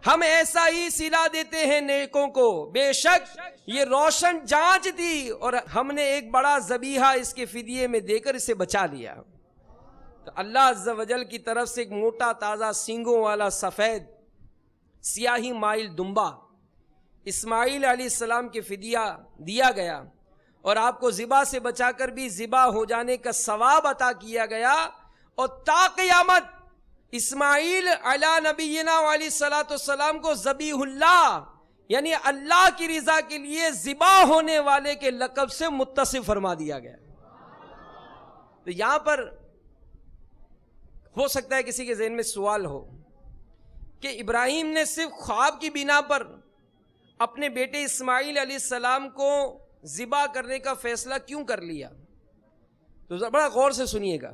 ہم ایسا ہی صلہ دیتے ہیں نیکوں کو، بے شک یہ روشن جانچ تھی اور ہم نے ایک بڑا ذبیحہ اس کے فدیے میں دے کر اسے بچا لیا۔ تو اللہ عز و جل کی طرف سے ایک موٹا تازہ سینگوں والا سفید سیاہی مائل دمبا اسماعیل علیہ السلام کے فدیہ دیا گیا، اور آپ کو ذبح سے بچا کر بھی ذبح ہو جانے کا ثواب عطا کیا گیا، اور تا قیامت اسماعیل علی نبینا علیہ الصلوۃ والسلام کو ذبیح اللہ یعنی اللہ کی رضا کے لیے ذبح ہونے والے کے لقب سے متصف فرما دیا گیا۔ تو یہاں پر ہو سکتا ہے کسی کے ذہن میں سوال ہو کہ ابراہیم نے صرف خواب کی بنا پر اپنے بیٹے اسماعیل علیہ السلام کو ذبح کرنے کا فیصلہ کیوں کر لیا؟ تو بڑا غور سے سنیے گا۔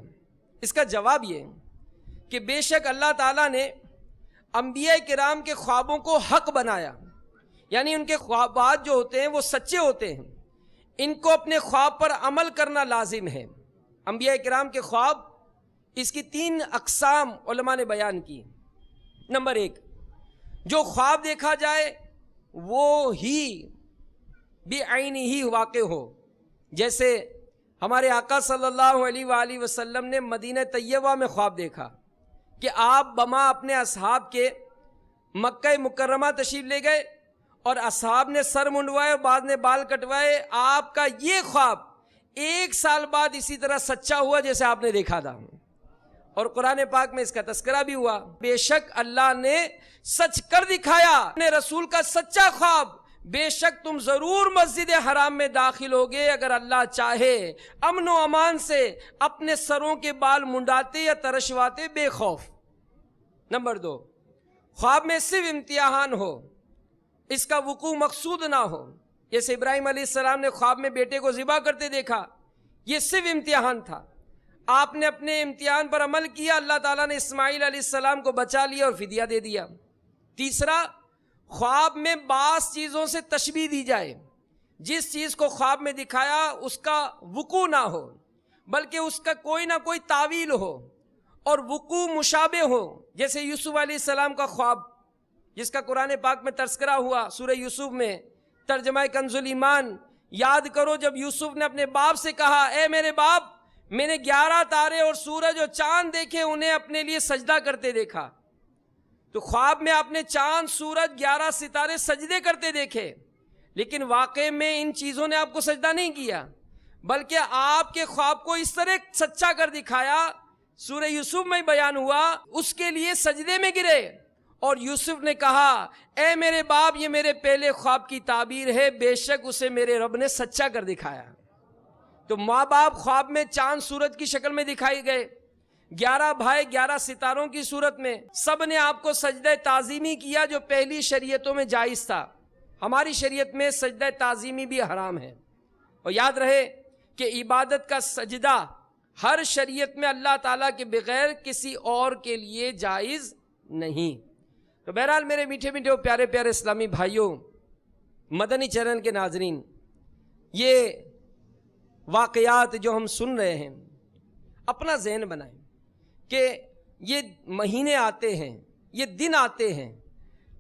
اس کا جواب یہ کہ بے شک اللہ تعالیٰ نے انبیاء کرام کے خوابوں کو حق بنایا، یعنی ان کے خوابات جو ہوتے ہیں وہ سچے ہوتے ہیں، ان کو اپنے خواب پر عمل کرنا لازم ہے۔ انبیاء کرام کے خواب، اس کی 3 اقسام علماء نے بیان کی۔ نمبر 1، جو خواب دیکھا جائے وہ ہی بعینہ ہی واقع ہو، جیسے ہمارے آقا صلی اللہ علیہ وآلہ وسلم نے مدینہ طیبہ میں خواب دیکھا کہ آپ بما اپنے اصحاب کے مکہ مکرمہ تشریف لے گئے اور اصحاب نے سر منڈوائے اور بعض نے بال کٹوائے، آپ کا یہ خواب 1 سال بعد اسی طرح سچا ہوا جیسے آپ نے دیکھا تھا، اور قرآن پاک میں اس کا تذکرہ بھی ہوا۔ بے شک اللہ نے سچ کر دکھایا، اپنے رسول کا سچا خواب، بے شک تم ضرور مسجد حرام میں داخل ہوگے اگر اللہ چاہے، امن و امان سے اپنے سروں کے بال منڈاتے یا ترشواتے بے خوف۔ نمبر 2، خواب میں صرف امتحان ہو، اس کا وقوع مقصود نہ ہو، جیسے ابراہیم علیہ السلام نے خواب میں بیٹے کو ذبح کرتے دیکھا، یہ صرف امتحان تھا، آپ نے اپنے امتحان پر عمل کیا، اللہ تعالیٰ نے اسماعیل علیہ السلام کو بچا لیا اور فدیہ دے دیا۔ تیسرا، خواب میں بعض چیزوں سے تشبیہ دی جائے، جس چیز کو خواب میں دکھایا اس کا وقوع نہ ہو بلکہ اس کا کوئی نہ کوئی تعویل ہو اور وقوع مشابہ ہو، جیسے یوسف علیہ السلام کا خواب جس کا قرآن پاک میں تذکرہ ہوا سورہ یوسف میں، ترجمہ کنز الایمان۔ یاد کرو جب یوسف نے اپنے باپ سے کہا، اے میرے باپ، میں نے 11 تارے اور سورج اور چاند دیکھے، انہیں اپنے لیے سجدہ کرتے دیکھا۔ تو خواب میں آپ نے چاند، سورج، 11 ستارے سجدے کرتے دیکھے، لیکن واقع میں ان چیزوں نے آپ کو سجدہ نہیں کیا، بلکہ آپ کے خواب کو اس طرح سچا کر دکھایا، سورہ یوسف میں بیان ہوا، اس کے لیے سجدے میں گرے اور یوسف نے کہا، اے میرے باپ، یہ میرے پہلے خواب کی تعبیر ہے، بے شک اسے میرے رب نے سچا کر دکھایا۔ تو ماں باپ خواب میں چاند سورج کی شکل میں دکھائی گئے، 11 بھائی 11 ستاروں کی صورت میں، سب نے آپ کو سجدہ تعظیمی کیا جو پہلی شریعتوں میں جائز تھا۔ ہماری شریعت میں سجدہ تعظیمی بھی حرام ہے، اور یاد رہے کہ عبادت کا سجدہ ہر شریعت میں اللہ تعالیٰ کے بغیر کسی اور کے لیے جائز نہیں۔ تو بہرحال میرے میٹھے میٹھے اور پیارے پیارے اسلامی بھائیوں، مدنی چینل کے ناظرین، یہ واقعات جو ہم سن رہے ہیں، اپنا ذہن بنائیں کہ یہ مہینے آتے ہیں، یہ دن آتے ہیں،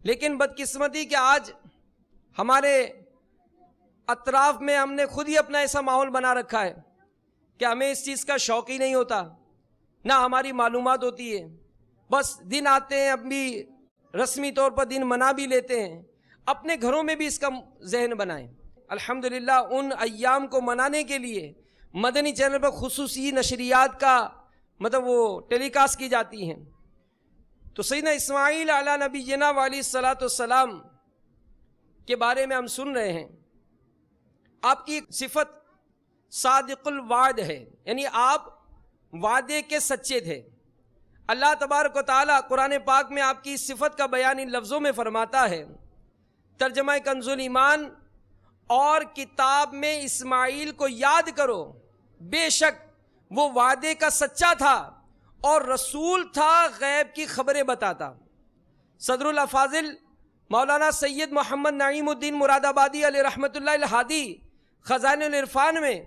لیکن بدقسمتی کہ آج ہمارے اطراف میں ہم نے خود ہی اپنا ایسا ماحول بنا رکھا ہے کہ ہمیں اس چیز کا شوق ہی نہیں ہوتا، نہ ہماری معلومات ہوتی ہے، بس دن آتے ہیں، اب بھی رسمی طور پر دن منا بھی لیتے ہیں۔ اپنے گھروں میں بھی اس کا ذہن بنائیں۔ الحمدللہ ان ایام کو منانے کے لیے مدنی چینل پر خصوصی نشریات کا وہ ٹیلی کاسٹ کی جاتی ہیں۔ تو سیدنا اسماعیل علی نبینا علیہ الصلوۃ والسلام کے بارے میں ہم سن رہے ہیں۔ آپ کی صفت صادق الوعد ہے، یعنی آپ وعدے کے سچے تھے۔ اللہ تبارک و تعالیٰ قرآن پاک میں آپ کی اس صفت کا بیان ان لفظوں میں فرماتا ہے، ترجمہ کنز الایمان، اور کتاب میں اسماعیل کو یاد کرو، بے شک وہ وعدے کا سچا تھا اور رسول تھا، غیب کی خبریں بتاتا۔ صدر الافاضل مولانا سید محمد نعیم الدین مراد آبادی علیہ رحمۃ اللہ الہادی خزائن العرفان میں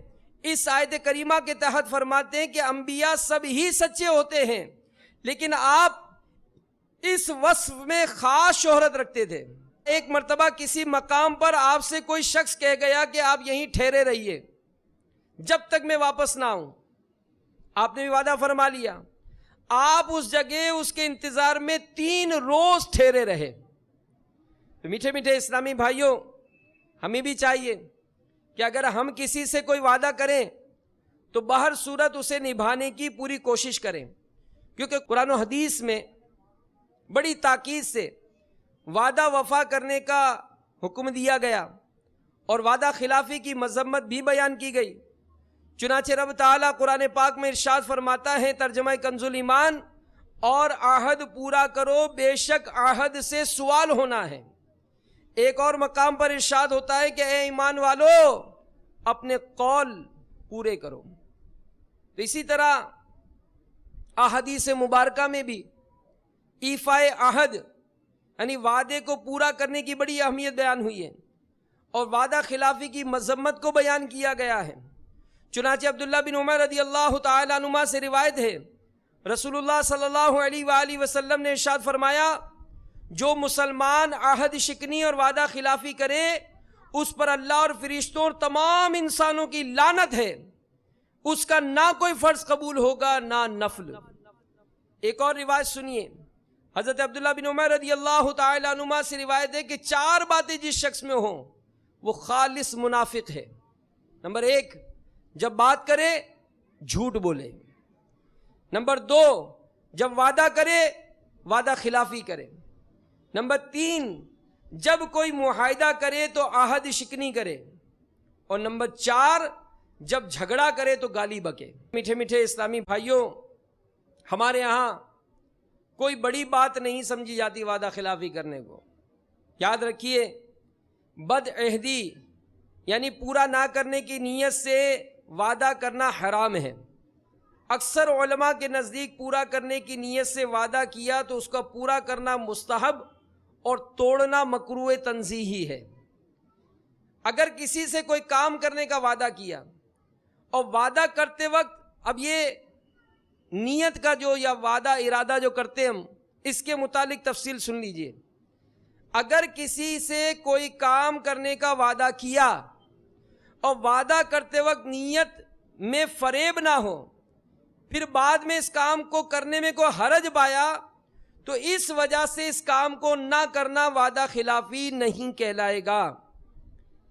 اس آیت کریمہ کے تحت فرماتے ہیں کہ انبیاء سب ہی سچے ہوتے ہیں، لیکن آپ اس وصف میں خاص شہرت رکھتے تھے۔ ایک مرتبہ کسی مقام پر آپ سے کوئی شخص کہہ گیا کہ آپ یہیں ٹھہرے رہیے جب تک میں واپس نہ آؤں۔ آپ نے بھی وعدہ فرما لیا، آپ اس جگہ اس کے انتظار میں 3 روز ٹھہرے رہے۔ تو میٹھے میٹھے اسلامی بھائیوں، ہمیں بھی چاہیے کہ اگر ہم کسی سے کوئی وعدہ کریں تو بہر صورت اسے نبھانے کی پوری کوشش کریں، کیونکہ قرآن و حدیث میں بڑی تاکید سے وعدہ وفا کرنے کا حکم دیا گیا اور وعدہ خلافی کی مذمت بھی بیان کی گئی۔ چنانچہ رب تعالیٰ قرآن پاک میں ارشاد فرماتا ہے، ترجمہ کنز الایمان، اور عہد پورا کرو، بے شک عہد سے سوال ہونا ہے۔ ایک اور مقام پر ارشاد ہوتا ہے کہ اے ایمان والو اپنے قول پورے کرو۔ تو اسی طرح احادیث مبارکہ میں بھی ایفاء عہد یعنی وعدے کو پورا کرنے کی بڑی اہمیت بیان ہوئی ہے اور وعدہ خلافی کی مذمت کو بیان کیا گیا ہے۔ چنانچہ عبداللہ بن عمر رضی اللہ تعالیٰ عنہما سے روایت ہے، رسول اللہ صلی اللہ علیہ وآلہ وسلم نے ارشاد فرمایا، جو مسلمان عہد شکنی اور وعدہ خلافی کرے اس پر اللہ اور فرشتوں اور تمام انسانوں کی لعنت ہے، اس کا نہ کوئی فرض قبول ہوگا نہ نفل۔ ایک اور روایت سنیے، حضرت عبداللہ بن عمر رضی اللہ تعالیٰ عنہما سے روایت ہے کہ 4 باتیں جس شخص میں ہوں وہ خالص منافق ہے۔ نمبر 1، جب بات کرے جھوٹ بولے۔ نمبر 2، جب وعدہ کرے وعدہ خلافی کرے۔ نمبر 3، جب کوئی معاہدہ کرے تو عہد شکنی کرے۔ اور نمبر 4، جب جھگڑا کرے تو گالی بکے۔ میٹھے میٹھے اسلامی بھائیوں، ہمارے ہاں کوئی بڑی بات نہیں سمجھی جاتی وعدہ خلافی کرنے کو۔ یاد رکھیے، بد عہدی یعنی پورا نہ کرنے کی نیت سے وعدہ کرنا حرام ہے۔ اکثر علماء کے نزدیک پورا کرنے کی نیت سے وعدہ کیا تو اس کا پورا کرنا مستحب اور توڑنا مکروہ تنزیہی ہے۔ اگر کسی سے کوئی کام کرنے کا وعدہ کیا اور وعدہ کرتے وقت، اب یہ نیت کا جو یا وعدہ ارادہ جو کرتے ہم، اس کے متعلق تفصیل سن لیجئے۔ اگر کسی سے کوئی کام کرنے کا وعدہ کیا اور وعدہ کرتے وقت نیت میں فریب نہ ہو، پھر بعد میں اس کام کو کرنے میں کوئی حرج پایا تو اس وجہ سے اس کام کو نہ کرنا وعدہ خلافی نہیں کہلائے گا۔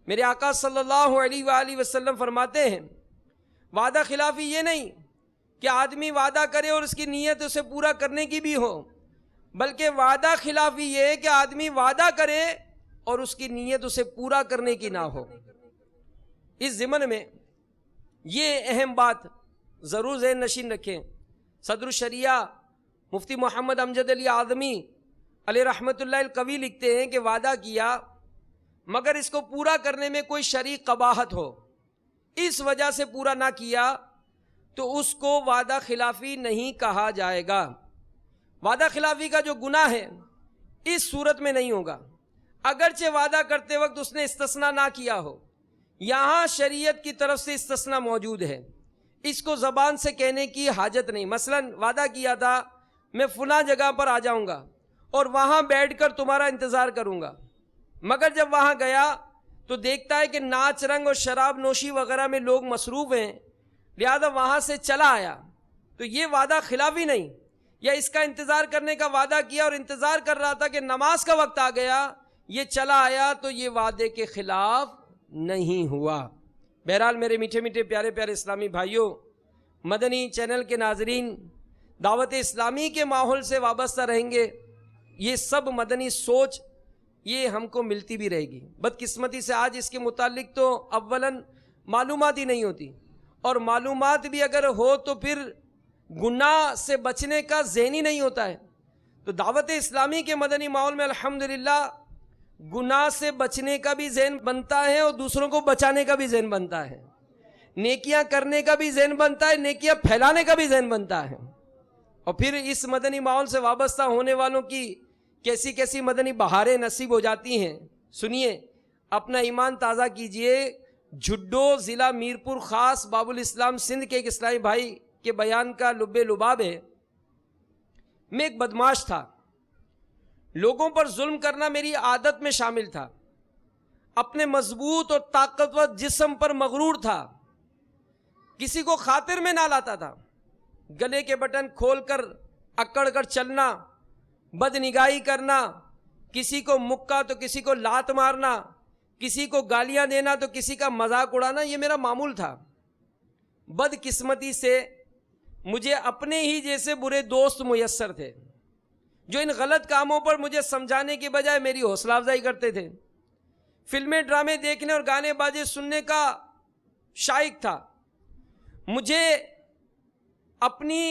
میرے آقا صلی اللہ علیہ وآلہ وسلم فرماتے ہیں، وعدہ خلافی یہ نہیں کہ آدمی وعدہ کرے اور اس کی نیت اسے پورا کرنے کی بھی ہو، بلکہ وعدہ خلافی یہ ہے کہ آدمی وعدہ کرے اور اس کی نیت اسے پورا کرنے کی نہ ہو۔ اس ضمن میں یہ اہم بات ضرور ذہن نشین رکھیں، صدر الشریعہ مفتی محمد امجد علی اعظمی علیہ رحمۃ اللہ القوی لکھتے ہیں کہ وعدہ کیا مگر اس کو پورا کرنے میں کوئی شرعی قباحت ہو، اس وجہ سے پورا نہ کیا تو اس کو وعدہ خلافی نہیں کہا جائے گا۔ وعدہ خلافی کا جو گناہ ہے اس صورت میں نہیں ہوگا، اگرچہ وعدہ کرتے وقت اس نے استثناء نہ کیا ہو۔ یہاں شریعت کی طرف سے استثناء موجود ہے، اس کو زبان سے کہنے کی حاجت نہیں۔ مثلا وعدہ کیا تھا میں فلاں جگہ پر آ جاؤں گا اور وہاں بیٹھ کر تمہارا انتظار کروں گا، مگر جب وہاں گیا تو دیکھتا ہے کہ ناچ رنگ اور شراب نوشی وغیرہ میں لوگ مصروف ہیں، لہذا وہاں سے چلا آیا، تو یہ وعدہ خلافی نہیں۔ یا اس کا انتظار کرنے کا وعدہ کیا اور انتظار کر رہا تھا کہ نماز کا وقت آ گیا، یہ چلا آیا، تو یہ وعدے کے خلاف نہیں ہوا۔ بہرحال میرے میٹھے میٹھے پیارے پیارے اسلامی بھائیوں، مدنی چینل کے ناظرین، دعوت اسلامی کے ماحول سے وابستہ رہیں گے، یہ سب مدنی سوچ یہ ہم کو ملتی بھی رہے گی۔ بدقسمتی سے آج اس کے متعلق تو اولاً معلومات ہی نہیں ہوتی، اور معلومات بھی اگر ہو تو پھر گناہ سے بچنے کا ذہن ہی نہیں ہوتا ہے۔ تو دعوت اسلامی کے مدنی ماحول میں الحمدللہ گناہ سے بچنے کا بھی ذہن بنتا ہے اور دوسروں کو بچانے کا بھی ذہن بنتا ہے، نیکیاں کرنے کا بھی ذہن بنتا ہے، نیکیاں پھیلانے کا بھی ذہن بنتا ہے۔ اور پھر اس مدنی ماحول سے وابستہ ہونے والوں کی کیسی کیسی مدنی بہاریں نصیب ہو جاتی ہیں. سنیے، اپنا ایمان تازہ کیجئے. جھڈو ضلع میرپور خاص باب الاسلام سندھ کے ایک اسلامی بھائی کے بیان کا لب لباب ہے. میں ایک بدماش تھا، لوگوں پر ظلم کرنا میری عادت میں شامل تھا، اپنے مضبوط اور طاقتور جسم پر مغرور تھا، کسی کو خاطر میں نہ لاتا تھا، گلے کے بٹن کھول کر اکڑ کر چلنا، بد نگاہی کرنا، کسی کو مکہ تو کسی کو لات مارنا، کسی کو گالیاں دینا تو کسی کا مذاق اڑانا، یہ میرا معمول تھا. بدقسمتی سے مجھے اپنے ہی جیسے برے دوست میسر تھے جو ان غلط کاموں پر مجھے سمجھانے کے بجائے میری حوصلہ افزائی کرتے تھے. فلمیں ڈرامے دیکھنے اور گانے بازے سننے کا شائق تھا. مجھے اپنی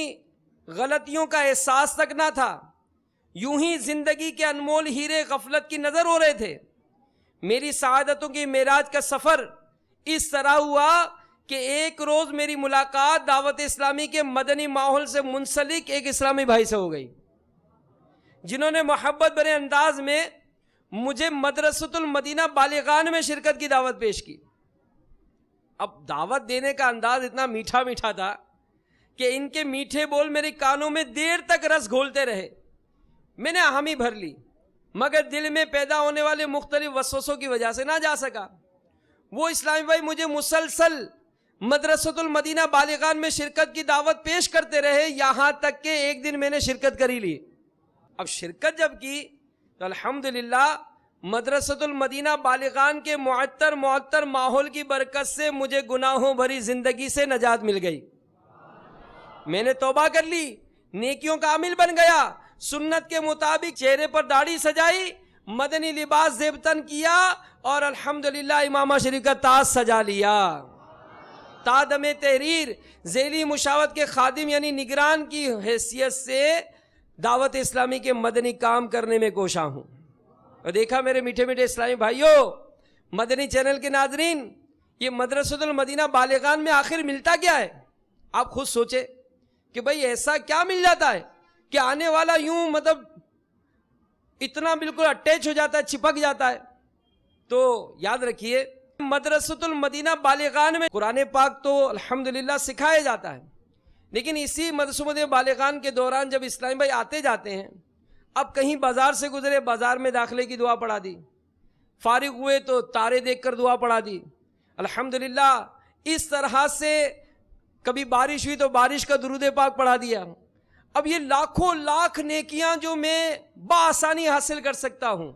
غلطیوں کا احساس تک نہ تھا. یوں ہی زندگی کے انمول ہیرے غفلت کی نظر ہو رہے تھے. میری سعادتوں کی معراج کا سفر اس طرح ہوا کہ ایک روز میری ملاقات دعوت اسلامی کے مدنی ماحول سے منسلک ایک اسلامی بھائی سے ہو گئی، جنہوں نے محبت بھرے انداز میں مجھے مدرسۃ المدینہ بالغان میں شرکت کی دعوت پیش کی. اب دعوت دینے کا انداز اتنا میٹھا میٹھا تھا کہ ان کے میٹھے بول میرے کانوں میں دیر تک رس گھولتے رہے. میں نے حامی بھر لی، مگر دل میں پیدا ہونے والے مختلف وسوسوں کی وجہ سے نہ جا سکا. وہ اسلامی بھائی مجھے مسلسل مدرسۃ المدینہ بالغان میں شرکت کی دعوت پیش کرتے رہے، یہاں تک کہ ایک دن میں نے شرکت کر ہی لی. اب شرکت جب کی تو الحمدللہ مدرسۃ المدینہ بالغان کے معطر ماحول کی برکت سے مجھے گناہوں بھری زندگی سے نجات مل گئی. میں نے توبہ کر لی، نیکیوں کا عامل بن گیا، سنت کے مطابق چہرے پر داڑھی سجائی، مدنی لباس زیب تن کیا اور الحمدللہ امامہ شریف کا تاج سجا لیا. تادم تحریر ذیلی مشاورت کے خادم یعنی نگران کی حیثیت سے دعوت اسلامی کے مدنی کام کرنے میں کوشاں ہوں. اور دیکھا میرے میٹھے میٹھے اسلامی بھائیوں، مدنی چینل کے ناظرین، یہ مدرسۃ المدینہ بالغان میں آخر ملتا کیا ہے؟ آپ خود سوچے کہ بھئی ایسا کیا مل جاتا ہے کہ آنے والا یوں مطلب اتنا بالکل اٹیچ ہو جاتا ہے، چپک جاتا ہے. تو یاد رکھیے مدرسۃ المدینہ بالغان میں قرآن پاک تو الحمدللہ سکھایا جاتا ہے، لیکن اسی مدرسۃ المدینہ بالغان کے دوران جب اسلامی بھائی آتے جاتے ہیں، اب کہیں بازار سے گزرے، بازار میں داخلے کی دعا پڑھا دی، فارغ ہوئے تو تارے دیکھ کر دعا پڑھا دی، الحمدللہ اس طرح سے کبھی بارش ہوئی تو بارش کا درود پاک پڑھا دیا. اب یہ لاکھوں لاکھ نیکیاں جو میں بآسانی حاصل کر سکتا ہوں،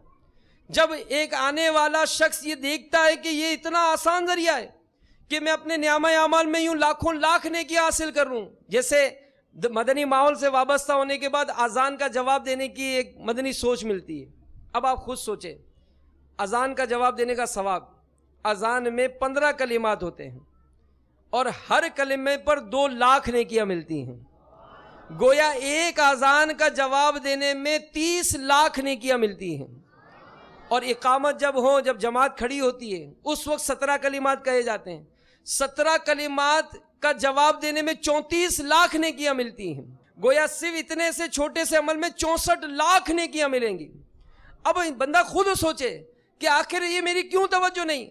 جب ایک آنے والا شخص یہ دیکھتا ہے کہ یہ اتنا آسان ذریعہ ہے کہ میں اپنے نعمہ اعمال میں یوں لاکھوں لاکھ نیکیاں حاصل کر لوں. جیسے مدنی ماحول سے وابستہ ہونے کے بعد اذان کا جواب دینے کی ایک مدنی سوچ ملتی ہے. اب آپ خود سوچیں، اذان کا جواب دینے کا ثواب، اذان میں 15 کلمات ہوتے ہیں اور ہر کلمے پر 2 لاکھ نیکیاں ملتی ہیں. گویا ایک اذان کا جواب دینے میں 30 لاکھ نیکیاں ملتی ہیں. اور اقامت جب ہو، جب جماعت کھڑی ہوتی ہے، اس وقت 17 کلمات کہے جاتے ہیں. 17 کلمات کا جواب دینے میں 34 لاکھ نیکیاں ملتی ہیں. گویا صرف اتنے سے چھوٹے سے عمل میں 64 لاکھ نیکیاں ملیں گی. اب بندہ خود سوچے کہ آخر یہ میری کیوں توجہ نہیں؟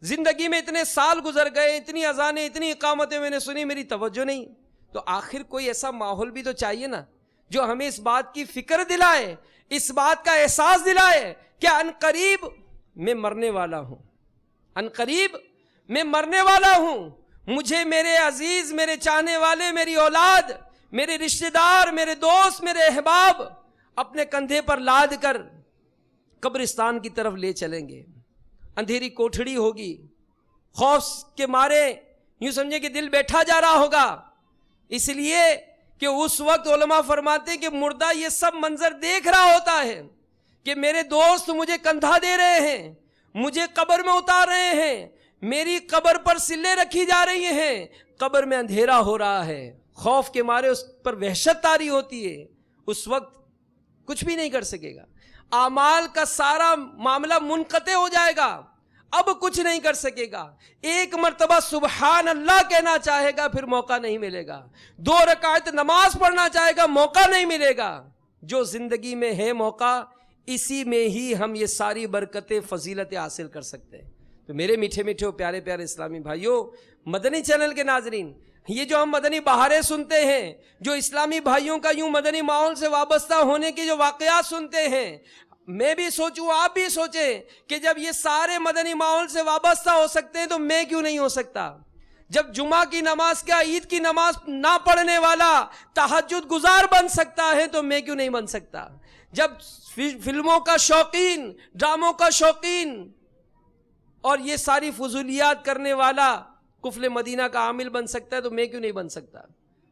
زندگی میں اتنے سال گزر گئے، اتنی اذانیں، اتنی اقامتیں میں نے سنی، میری توجہ نہیں. تو آخر کوئی ایسا ماحول بھی تو چاہیے نا جو ہمیں اس بات کی فکر دلائے، اس بات کا احساس دلائے کہ عنقریب میں مرنے والا ہوں، عنقریب میں مرنے والا ہوں. مجھے میرے عزیز، میرے چاہنے والے، میری اولاد، میرے رشتہ دار، میرے دوست، میرے احباب اپنے کندھے پر لاد کر قبرستان کی طرف لے چلیں گے. اندھیری کوٹھڑی ہوگی، خوف کے مارے یوں سمجھے کہ دل بیٹھا جا رہا ہوگا، اس لیے کہ اس وقت علماء فرماتے ہیں کہ مردہ یہ سب منظر دیکھ رہا ہوتا ہے کہ میرے دوست مجھے کندھا دے رہے ہیں، مجھے قبر میں اتار رہے ہیں، میری قبر پر سلے رکھی جا رہی ہیں، قبر میں اندھیرا ہو رہا ہے. خوف کے مارے اس پر وحشت طاری ہوتی ہے. اس وقت کچھ بھی نہیں کر سکے گا، اعمال کا سارا معاملہ منقطع ہو جائے گا، اب کچھ نہیں کر سکے گا. ایک مرتبہ سبحان اللہ کہنا چاہے گا، پھر موقع نہیں ملے گا. 2 رکعت نماز پڑھنا چاہے گا، موقع نہیں ملے گا. جو زندگی میں ہے موقع، اسی میں ہی ہم یہ ساری برکتیں فضیلتیں حاصل کر سکتے ہیں۔ تو میرے میٹھے میٹھے پیارے پیارے اسلامی بھائیوں، مدنی چینل کے ناظرین، یہ جو ہم مدنی بہاریں سنتے ہیں، جو اسلامی بھائیوں کا یوں مدنی ماحول سے وابستہ ہونے کے جو واقعات سنتے ہیں، میں بھی سوچوں، آپ بھی سوچیں کہ جب یہ سارے مدنی ماحول سے وابستہ ہو سکتے ہیں تو میں کیوں نہیں ہو سکتا؟ جب جمعہ کی نماز کیا، عید کی نماز نہ پڑھنے والا تہجد گزار بن سکتا ہے تو میں کیوں نہیں بن سکتا؟ جب فلموں کا شوقین، ڈراموں کا شوقین اور یہ ساری فضولیات کرنے والا قفل مدینہ کا عامل بن سکتا ہے تو میں کیوں نہیں بن سکتا؟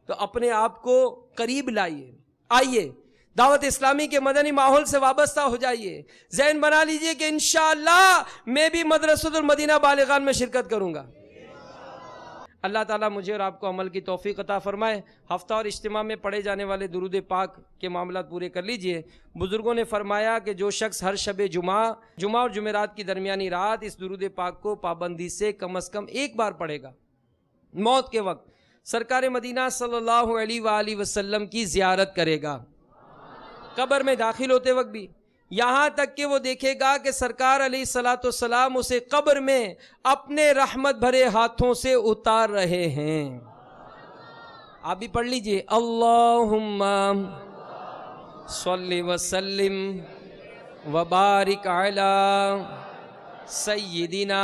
تو اپنے آپ کو قریب لائیے، آئیے دعوت اسلامی کے مدنی ماحول سے وابستہ ہو جائیے، ذہن بنا لیجئے کہ انشاءاللہ میں بھی مدرسۃ المدینہ بالغان میں شرکت کروں گا۔ اللہ تعالیٰ مجھے اور آپ کو عمل کی توفیق عطا فرمائے۔ ہفتہ اور اجتماع میں پڑھے جانے والے درود پاک کے معاملات پورے کر لیجئے۔ بزرگوں نے فرمایا کہ جو شخص ہر شب جمعہ اور جمعرات کی درمیانی رات اس درود پاک کو پابندی سے کم از کم ایک بار پڑھے گا، موت کے وقت سرکار مدینہ صلی اللہ علیہ وآلہ وسلم کی زیارت کرے گا، قبر میں داخل ہوتے وقت بھی، یہاں تک کہ وہ دیکھے گا کہ سرکار علیہ الصلوۃ والسلام اسے قبر میں اپنے رحمت بھرے ہاتھوں سے اتار رہے ہیں۔ آپ بھی پڑھ لیجئے، اللہم صلی وسلم وبارک علی سیدنا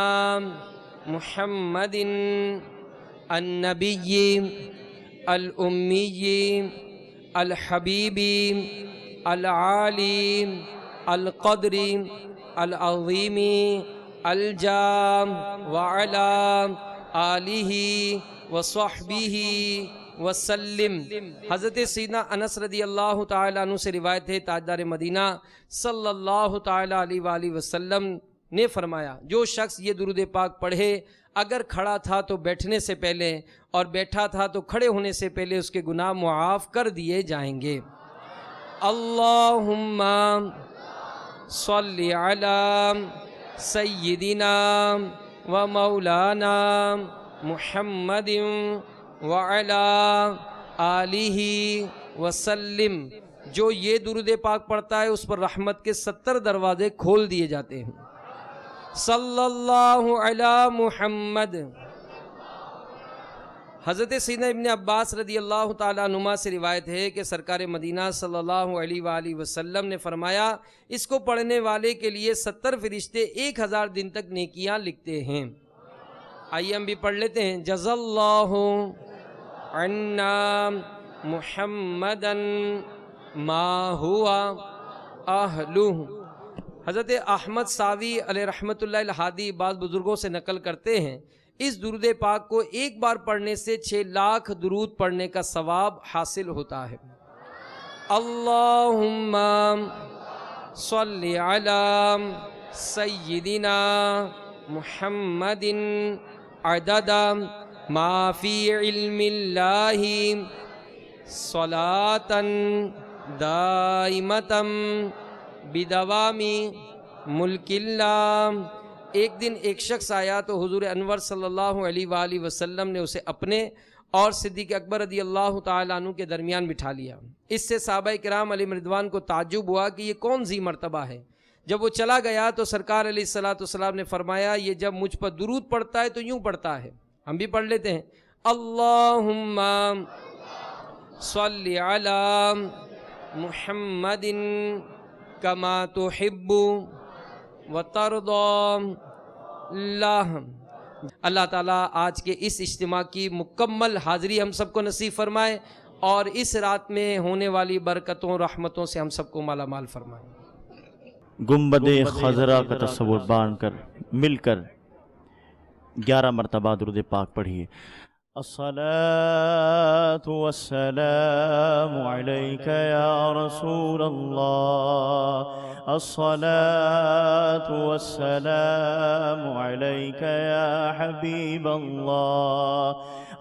محمد النبی الامی الحبیب العالی القدر العظیم الجام وعلی آلہ وصحبہ وسلم۔ حضرت سیدنا انس رضی اللہ تعالیٰ عنہ سے روایت ہے، تاجدار مدینہ صلی اللہ تعالیٰ علیہ وآلہ وسلم نے فرمایا، جو شخص یہ درود پاک پڑھے، اگر کھڑا تھا تو بیٹھنے سے پہلے اور بیٹھا تھا تو کھڑے ہونے سے پہلے اس کے گناہ معاف کر دیے جائیں گے۔ اللہم صلی علی سیدنا و مولانا محمد وعلی آلہ وسلم۔ جو یہ درود پاک پڑھتا ہے اس پر رحمت کے 70 دروازے کھول دیے جاتے ہیں۔ صلی اللہ علی محمد۔ حضرت سیدنا ابن عباس رضی اللہ تعالیٰ عنہما سے روایت ہے کہ سرکار مدینہ صلی اللہ علیہ وآلہ وسلم نے فرمایا، اس کو پڑھنے والے کے لیے 70 فرشتے 1000 دن تک نیکیاں لکھتے ہیں۔ آئیے ہم بھی پڑھ لیتے ہیں، جزا اللہ عنا محمدا ما ہوا اہلہ۔ حضرت احمد ساوی علیہ رحمۃ اللہ الہادی بعض بزرگوں سے نقل کرتے ہیں، اس درود پاک کو ایک بار پڑھنے سے 6 لاکھ درود پڑھنے کا ثواب حاصل ہوتا ہے۔ اللہم صلی علی سیدنا محمد عدد ما فی علم اللہ صلاۃ دائمۃ بدوام ملک اللہ۔ ایک دن ایک شخص آیا تو حضور انور صلی اللہ علیہ وآلہ وسلم نے اسے اپنے اور صدیق اکبر رضی اللہ تعالیٰ عنہ کے درمیان بٹھا لیا۔ اس سے صحابہ کرام علیہ رضوان کو تعجب ہوا کہ یہ کون ذی مرتبہ ہے۔ جب وہ چلا گیا تو سرکار علیہ الصلوۃ والسلام نے فرمایا، یہ جب مجھ پر درود پڑھتا ہے تو یوں پڑھتا ہے۔ ہم بھی پڑھ لیتے ہیں، اللہم صلی علی محمد کما تحب وترضی۔ اللہ تعالیٰ آج کے اس اجتماع کی مکمل حاضری ہم سب کو نصیب فرمائے اور اس رات میں ہونے والی برکتوں رحمتوں سے ہم سب کو مالا مال فرمائے۔ گنبد خضرا کا تصور باندھ کر مل کر 11 مرتبہ درود پاک پڑھیے۔ الصلاة والسلام عليك يا رسول الله، الصلاة والسلام عليك يا حبيب الله،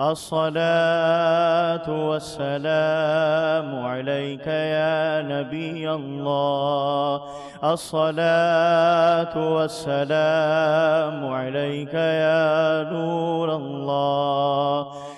الصلاة والسلام عليك يا نبي الله، الصلاة والسلام عليك يا نور الله،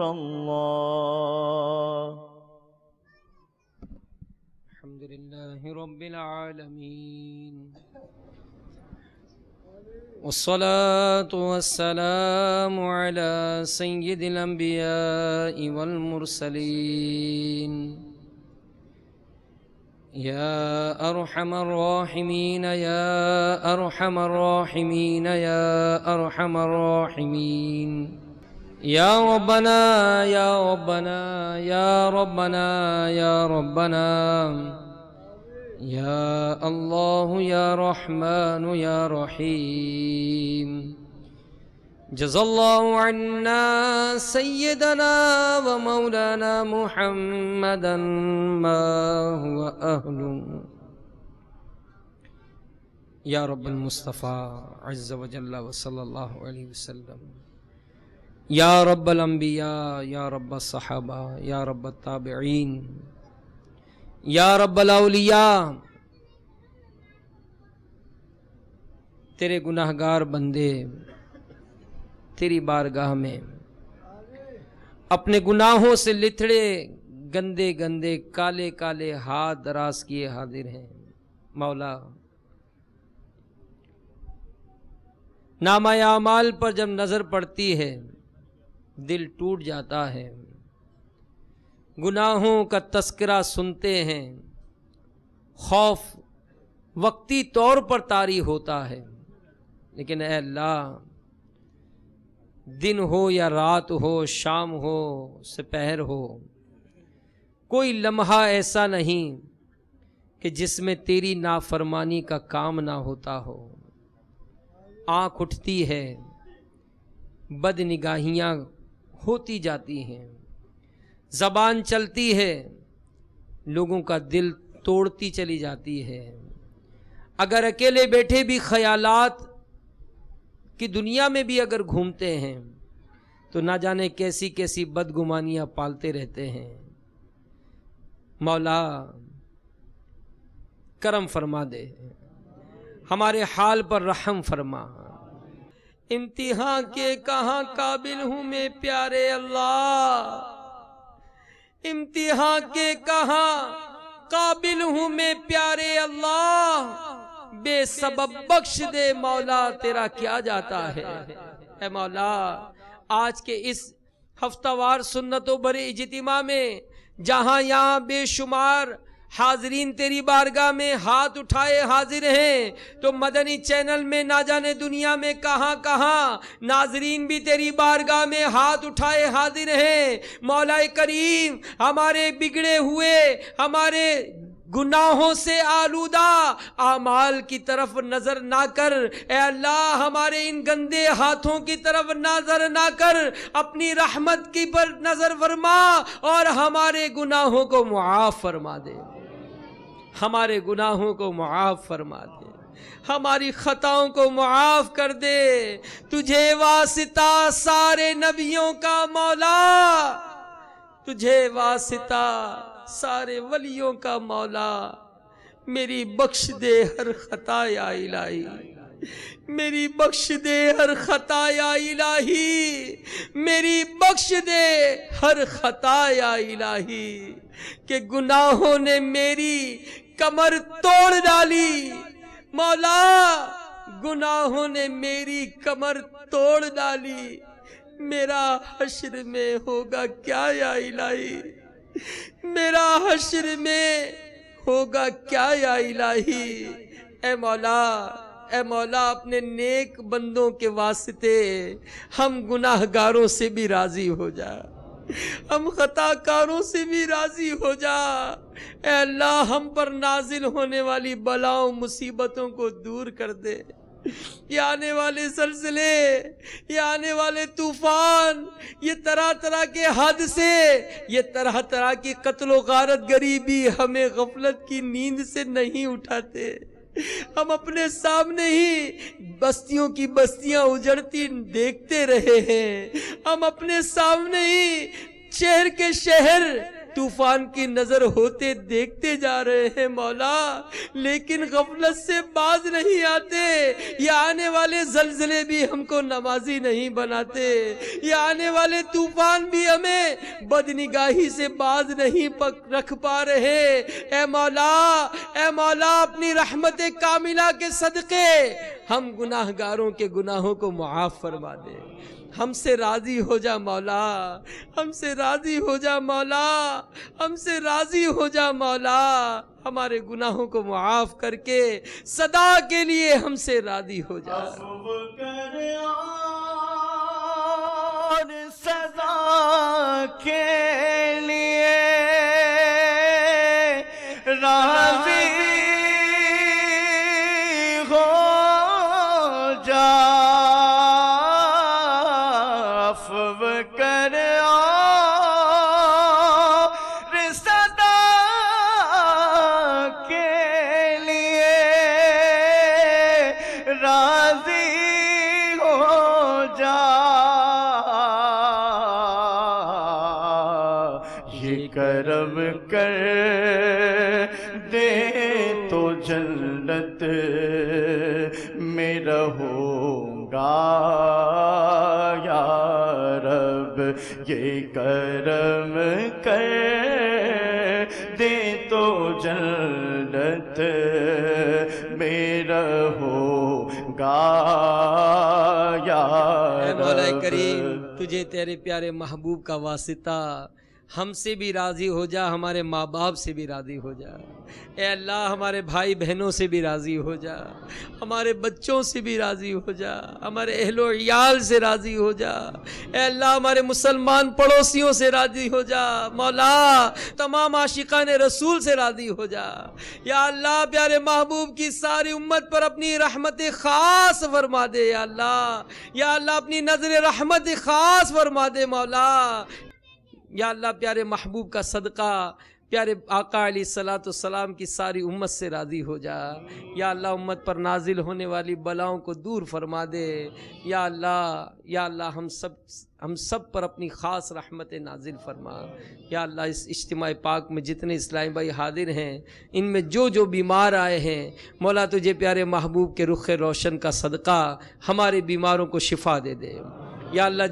رسول الله. الحمد لله رب العالمين والصلاة والسلام على سيد الأنبياء والمرسلين. يا أرحم الراحمين يا أرحم الراحمين يا أرحم الراحمين. يا ربنا يا ربنا يا ربنا يا ربنا يا الله يا رحمن يا رحيم. جزا الله عنا سيدنا ومولانا محمدا ما هو أهله. يا رب المصطفى عز وجل وصلى الله عليه وسلم. یا رب الانبیاء یا رب الصحابہ یا رب التابعین یا رب الاولیاء، تیرے گناہگار بندے تیری بارگاہ میں اپنے گناہوں سے لتھڑے گندے گندے کالے کالے ہاتھ دراز کیے حاضر ہیں. مولا، نامہ اعمال پر جب نظر پڑتی ہے دل ٹوٹ جاتا ہے. گناہوں کا تذکرہ سنتے ہیں، خوف وقتی طور پر طاری ہوتا ہے، لیکن اے اللہ، دن ہو یا رات ہو، شام ہو سپہر ہو، کوئی لمحہ ایسا نہیں کہ جس میں تیری نافرمانی کا کام نہ ہوتا ہو. آنکھ اٹھتی ہے، بد نگاہیاں ہوتی جاتی ہیں، زبان چلتی ہے، لوگوں کا دل توڑتی چلی جاتی ہے. اگر اکیلے بیٹھے بھی خیالات کی دنیا میں بھی اگر گھومتے ہیں تو نہ جانے کیسی کیسی بدگمانیاں پالتے رہتے ہیں. مولا کرم فرما دے، ہمارے حال پر رحم فرما. امتحان کے کہاں قابل ہوں میں پیارے اللہ، امتحان کے کہاں قابل ہوں میں پیارے اللہ. بے سبب بخش دے مولا، تیرا کیا جاتا ہے. اے مولا، آج کے اس ہفتہ وار سنتوں بھرے اجتماع میں جہاں یہاں بے شمار حاضرین تیری بارگاہ میں ہاتھ اٹھائے حاضر ہیں، تو مدنی چینل میں نہ جانے دنیا میں کہاں کہاں ناظرین بھی تیری بارگاہ میں ہاتھ اٹھائے حاضر ہیں. مولا کریم، ہمارے بگڑے ہوئے، ہمارے گناہوں سے آلودہ اعمال کی طرف نظر نہ کر. اے اللہ، ہمارے ان گندے ہاتھوں کی طرف نظر نہ کر، اپنی رحمت کی پر نظر فرما اور ہمارے گناہوں کو معاف فرما دے، ہمارے گناہوں کو معاف فرما دے، ہماری خطاؤں کو معاف کر دے. تجھے واسطہ سارے نبیوں کا مولا، تجھے واسطہ سارے ولیوں کا مولا، میری بخش دے ہر خطا یا الہی، میری بخش دے ہر خطا یا الہی، میری بخش دے ہر خطا یا الہی. کہ گناہوں نے میری کمر توڑ ڈالی، مولا گناہوں نے میری کمر توڑ ڈالی. میرا حشر میں ہوگا کیا یا الہی، میرا حشر میں ہوگا کیا یا الہی. اے مولا، اے مولا، اپنے نیک بندوں کے واسطے ہم گناہ گاروں سے بھی راضی ہو جا، ہم خطا کاروں سے بھی راضی ہو جا. اے اللہ، ہم پر نازل ہونے والی بلاؤں مصیبتوں کو دور کر دے. یہ آنے والے زلزلے، یہ آنے والے طوفان، یہ طرح طرح کے حادثے، یہ طرح طرح کی قتل و غارت گری ہمیں غفلت کی نیند سے نہیں اٹھاتے. ہم اپنے سامنے ہی بستیوں کی بستیاں اجڑتی دیکھتے رہے ہیں، ہم اپنے سامنے ہی شہر کے شہر طوفان کی نظر ہوتے دیکھتے جا رہے ہیں مولا، لیکن غفلت سے باز نہیں آتے۔ یہ آنے والے زلزلے بھی ہم کو نمازی نہیں بناتے، یہ آنے والے طوفان بھی ہمیں بدنگاہی سے باز نہیں رکھ پا رہے۔ اے مولا اپنی رحمت کاملہ کے صدقے ہم گناہگاروں کے گناہوں کو معاف فرما دے۔ ہم سے راضی ہو جا مولا، ہم سے راضی ہو جا مولا، ہم سے راضی ہو جا مولا، ہمارے گناہوں کو معاف کر کے سدا کے لیے ہم سے راضی ہو جا۔ اور سزا کے لیے راضی ہو جا، عفو کر اور سزا کے لیے راضی ہو جا۔ یہ کرم کر دے تو جنت میں رہوں گا یا رب، یہ کرم کر دے تو جنت میں رہوں گا یا اے مولا رب۔ کریم، تجھے تیرے پیارے محبوب کا واسطہ ہم سے بھی راضی ہو جا، ہمارے ماں باپ سے بھی راضی ہو جا۔ اے اللہ ہمارے بھائی بہنوں سے بھی راضی ہو جا، ہمارے بچوں سے بھی راضی ہو جا، ہمارے اہل و عیال سے راضی ہو جا۔ اے اللہ ہمارے مسلمان پڑوسیوں سے راضی ہو جا۔ مولا تمام عاشقان رسول سے راضی ہو جا۔ یا اللہ پیارے محبوب کی ساری امت پر اپنی رحمت خاص فرما دے یا اللہ، یا اللہ اپنی نظر رحمت خاص فرما دے مولا۔ یا اللہ پیارے محبوب کا صدقہ پیارے آقا علیہ الصلوۃ والسلام کی ساری امت سے راضی ہو جا۔ یا اللہ امت پر نازل ہونے والی بلاؤں کو دور فرما دے۔ یا اللہ ہم سب پر اپنی خاص رحمت نازل فرما۔ یا اللہ اس اجتماع پاک میں جتنے اسلامی بھائی حاضر ہیں، ان میں جو بیمار آئے ہیں، مولا تجھے پیارے محبوب کے رخ روشن کا صدقہ ہمارے بیماروں کو شفا دے دے۔ یا اللہ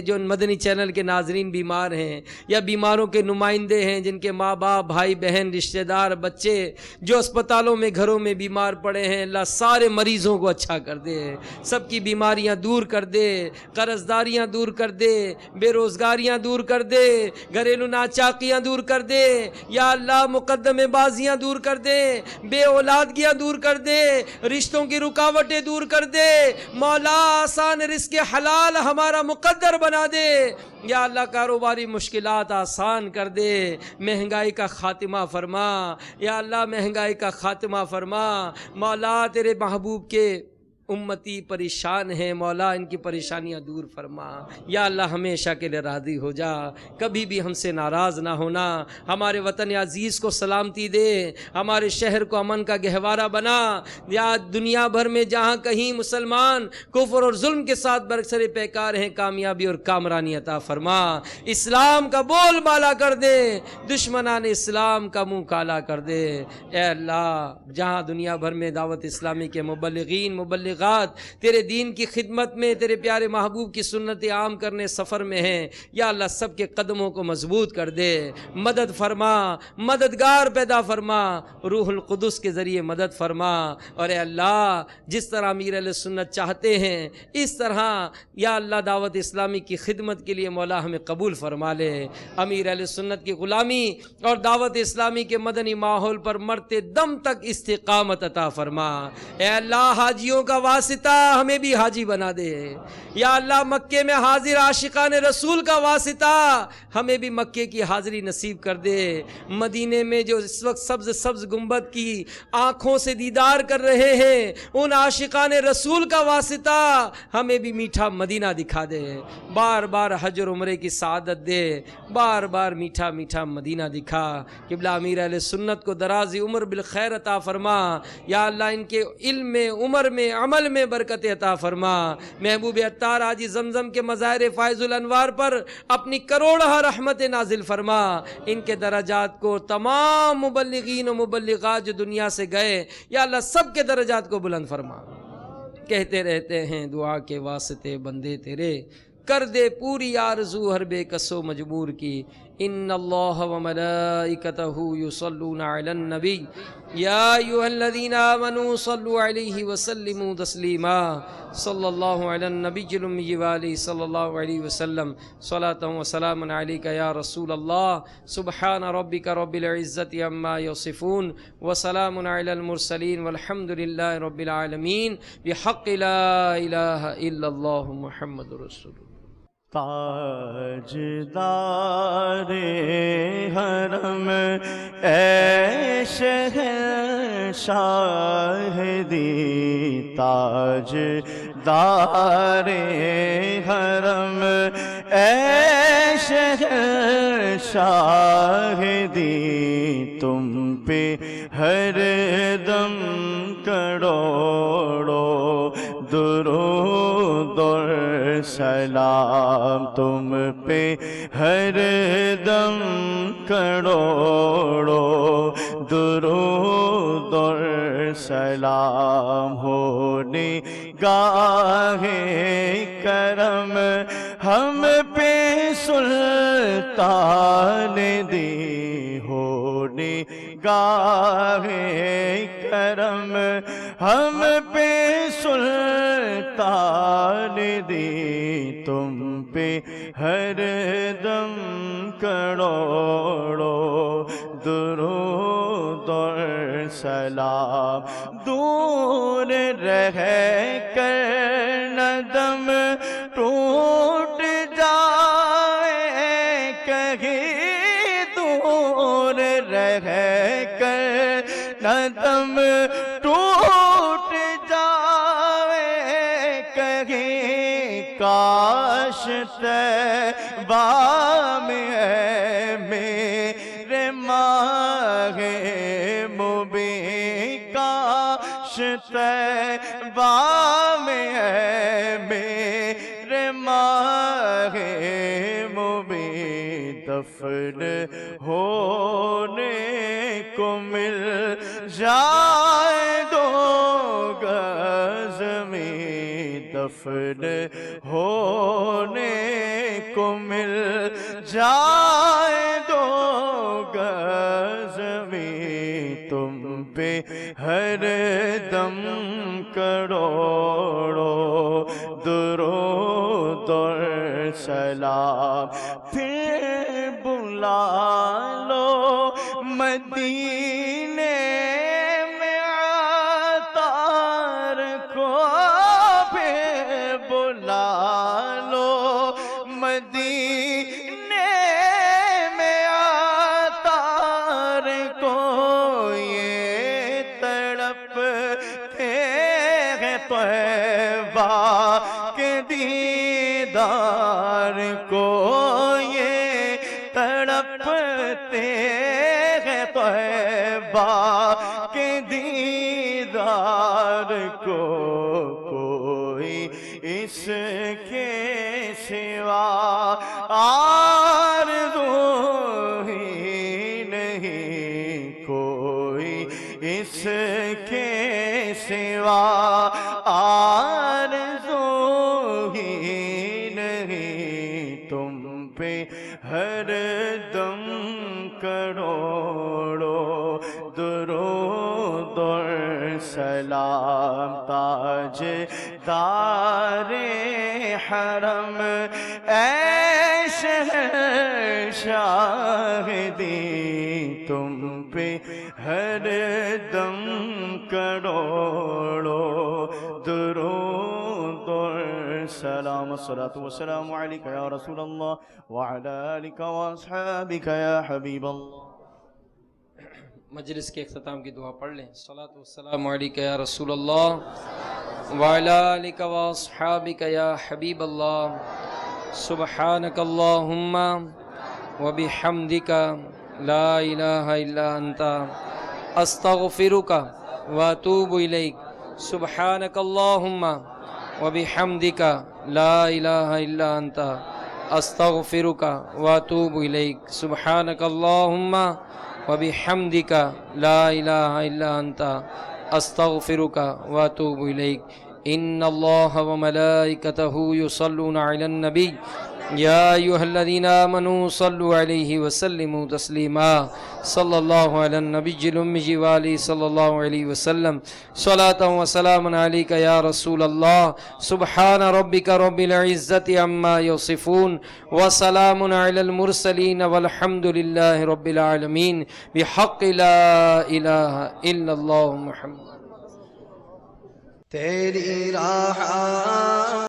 جو مدنی چینل کے ناظرین بیمار ہیں یا بیماروں کے نمائندے ہیں، جن کے ماں باپ بھائی بہن رشتہ دار بچے جو اسپتالوں میں گھروں میں بیمار پڑے ہیں، اللہ سارے مریضوں کو اچھا کر دے، سب کی بیماریاں دور کر دے، قرض داریاں دور کر دے، بے روزگاریاں دور کر دے، گھریلو ناچاکیاں دور کر دے۔ یا اللہ مقدمے بازیاں دور کر دے، بے اولادگیاں دور کر دے، رشتوں کی رکاوٹیں دور کر دے۔ مولا آسان رزق حلال ہمارا مقدر بنا دے۔ یا اللہ کاروباری مشکلات آسان کر دے، مہنگائی کا خاتمہ فرما۔ یا اللہ مہنگائی کا خاتمہ فرما۔ مولا تیرے محبوب کے امتی پریشان ہیں، مولا ان کی پریشانیاں دور فرما۔ یا اللہ ہمیشہ کے لیے راضی ہو جا، کبھی بھی ہم سے ناراض نہ ہونا۔ ہمارے وطن عزیز کو سلامتی دے، ہمارے شہر کو امن کا گہوارہ بنا۔ یا دنیا بھر میں جہاں کہیں مسلمان کفر اور ظلم کے ساتھ برسر پیکار ہیں، کامیابی اور کامرانی عطا فرما۔ اسلام کا بول بالا کر دے، دشمنان اسلام کا منہ کالا کر دے۔ اے اللہ جہاں دنیا بھر میں دعوت اسلامی کے مبلغات تیرے دین کی خدمت میں، تیرے پیارے محبوب کی سنت عام کرنے سفر میں ہیں، یا اللہ سب کے قدموں کو مضبوط کر دے، مدد فرما، مددگار پیدا فرما، روح القدس کے ذریعے مدد فرما۔ اور اے اللہ جس طرح امیر اہل سنت چاہتے ہیں اس طرح یا اللہ دعوت اسلامی کی خدمت کے لیے مولا ہمیں قبول فرما لے۔ امیر اہل سنت کی غلامی اور دعوت اسلامی کے مدنی ماحول پر مرتے دم تک استقامت عطا فرما۔ اے اللہ حاجیوں کا واسطہ ہمیں بھی حاجی بنا دے۔ یا اللہ مکے میں حاضر عاشقان رسول کا واسطہ ہمیں بھی مکے کی حاضری نصیب کر دے۔ مدینے میں جو اس وقت سبز گنبد کی آنکھوں سے دیدار کر رہے ہیں، ان عاشقان رسول کا واسطہ ہمیں بھی میٹھا مدینہ دکھا دے۔ بار بار حج اور عمرے کی سعادت دے، بار بار میٹھا میٹھا مدینہ دکھا۔ قبلہ امیر اہل سنت کو دراز عمر بالخیر عطا فرما۔ یا اللہ ان کے علم میں، عمر میں، عمل عمل میں برکت عطا فرما۔ محبوب عطار حاجی زمزم کے مظاہر فائز الانوار پر اپنی کروڑہ رحمت نازل فرما۔ ان کے درجات کو تمام مبلغین و مبلغات جو دنیا سے گئے یا اللہ سب کے درجات کو بلند فرما۔ کہتے رہتے ہیں دعا کے واسطے بندے تیرے، کر دے پوری آرزو ہر بے کس و مجبور کی۔ ان اللہ و ملائکتہ یصلون علی النبی یا ایھا الذین آمنوا صلوا علیہ وسلموا تسلیما۔ صلی اللہ علی النبی الامی وآلہ صلی اللہ علیہ وسلم۔ صلاۃ و سلام علیک یا رسول اللہ۔ سبحان ربک رب العزۃ عما یصفون وسلام علی المرسلین والحمد للہ رب العالمین بحق لا الہ الا اللہ محمد رسول اللہ۔ تاجدار حرم اے شہنشاہ دی، تاجدار حرم اے شہنشاہ دی، تم پہ ہر دم کروڑوں درود اور سلام، تم پہ ہر دم کروڑوں درود اور سلام، ہونے گاہ کرم ہم پہ سلطان دی، ہونے گاہ کرم ہم پہ سلطان دی، تم پہ ہر دم کروڑوں درود اور سلام، دور رہ کر نہ دم ٹوٹ جائے کہیں، دور رہ کر نہ دم ٹوٹ جائے کہیں، کاش طیبہ میں ہے میرے ماہ مبین، کاش طیبہ میں ہے میرے ماہ مبین، دفن ہونے کو مل جائے دو گز زمین، دفن ہونے کو مل جائے دو گز زمین، تم پہ ہر دم کروڑوں درود اور سلام، پھر بلا لو مدینے میں عطار کو، پھر بلا لو مدینے میں عطار کو، یہ تڑپتے ہیں طیبہ کے دیدار کو، یہ تڑپتے ہیں طیبہ کے دیدار کو، کوئی اس کے سوا آرزو ہی نہیں، کوئی اس کے سوا آرزو ہی نہیں، تم پہ ہر دم کروڑوں درود اور سلام، تاجدار حرم اے شہنشاہ دی، تم پہ ہر دم کروڑوں درود اور سلام۔ الصلاة والسلام علیک یا رسول اللہ وعلی آلک واصحابک یا حبیب اللہ۔ مجلس کے اختتام کی دعا پڑھ لیں۔ صلاۃ والسلام علیک یا رسول اللہ وعلی آلک واصحابک یا حبیب اللہ۔ سبحانک اللہم وبحمدک لا الہ الا انت استغفرک واتوب الیک۔ سبحانک اللہم وبحمدک لا الہ الا انت استغفرک واتوب الیک سبحانک اللہم وبحمدک لا الہ الا انت استغفرک واتوب الیک ان اللہ وملائکتہ یصلون علی النبی یا ایہا الذین آمنوا صلوا علیہ وسلموا تسلیما صلی اللہ علی النبی الأمی وآلہ صلی اللہ علیہ وسلم صلاۃ و سلام علیک یا رسول اللہ سبحان ربک رب العزت عما یصفون وسلام علی المرسلین والحمد للہ رب العالمین بحق لا الہ الا اللہ محمد تیری راہ